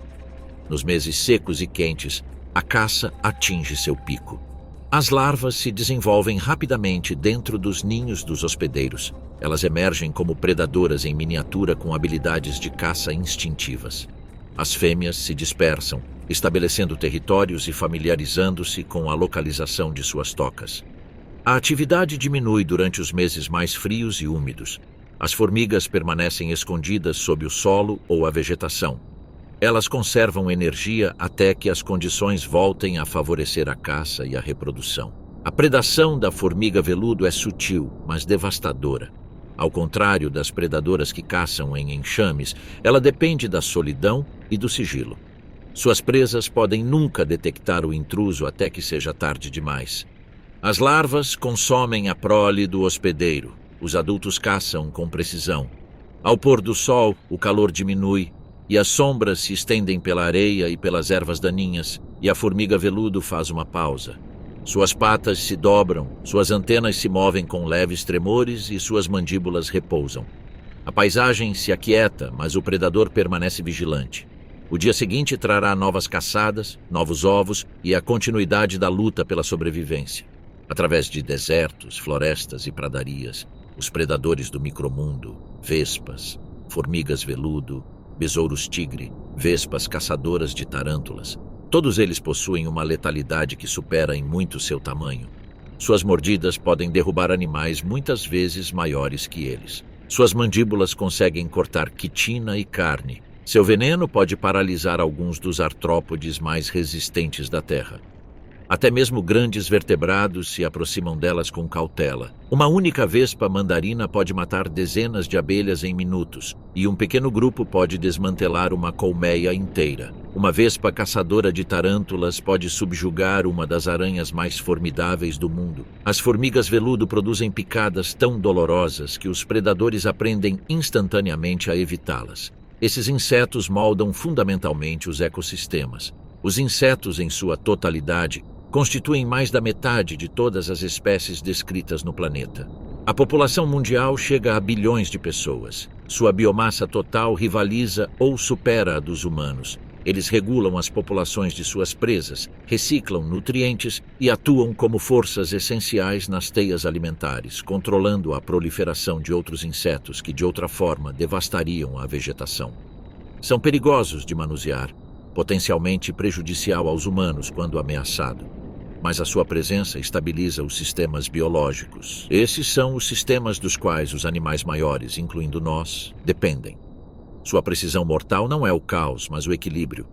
Nos meses secos e quentes, a caça atinge seu pico. As larvas se desenvolvem rapidamente dentro dos ninhos dos hospedeiros. Elas emergem como predadoras em miniatura com habilidades de caça instintivas. As fêmeas se dispersam, estabelecendo territórios e familiarizando-se com a localização de suas tocas. A atividade diminui durante os meses mais frios e úmidos. As formigas permanecem escondidas sob o solo ou a vegetação. Elas conservam energia até que as condições voltem a favorecer a caça e a reprodução. A predação da formiga veludo é sutil, mas devastadora. Ao contrário das predadoras que caçam em enxames, ela depende da solidão e do sigilo. Suas presas podem nunca detectar o intruso até que seja tarde demais. As larvas consomem a prole do hospedeiro. Os adultos caçam com precisão. Ao pôr do sol, o calor diminui, e as sombras se estendem pela areia e pelas ervas daninhas, e a formiga veludo faz uma pausa. Suas patas se dobram, suas antenas se movem com leves tremores e suas mandíbulas repousam. A paisagem se aquieta, mas o predador permanece vigilante. O dia seguinte trará novas caçadas, novos ovos e a continuidade da luta pela sobrevivência. Através de desertos, florestas e pradarias, os predadores do micromundo, vespas, formigas veludo, besouros tigre, vespas caçadoras de tarântulas. Todos eles possuem uma letalidade que supera em muito seu tamanho. Suas mordidas podem derrubar animais muitas vezes maiores que eles. Suas mandíbulas conseguem cortar quitina e carne. Seu veneno pode paralisar alguns dos artrópodes mais resistentes da Terra. Até mesmo grandes vertebrados se aproximam delas com cautela. Uma única vespa mandarina pode matar dezenas de abelhas em minutos, e um pequeno grupo pode desmantelar uma colmeia inteira. Uma vespa caçadora de tarântulas pode subjugar uma das aranhas mais formidáveis do mundo. As formigas veludo produzem picadas tão dolorosas que os predadores aprendem instantaneamente a evitá-las. Esses insetos moldam fundamentalmente os ecossistemas. Os insetos, em sua totalidade, constituem mais da metade de todas as espécies descritas no planeta. A população mundial chega a bilhões de pessoas. Sua biomassa total rivaliza ou supera a dos humanos. Eles regulam as populações de suas presas, reciclam nutrientes e atuam como forças essenciais nas teias alimentares, controlando a proliferação de outros insetos que, de outra forma, devastariam a vegetação. São perigosos de manusear, potencialmente prejudicial aos humanos quando ameaçado. Mas a sua presença estabiliza os sistemas biológicos. Esses são os sistemas dos quais os animais maiores, incluindo nós, dependem. Sua precisão mortal não é o caos, mas o equilíbrio.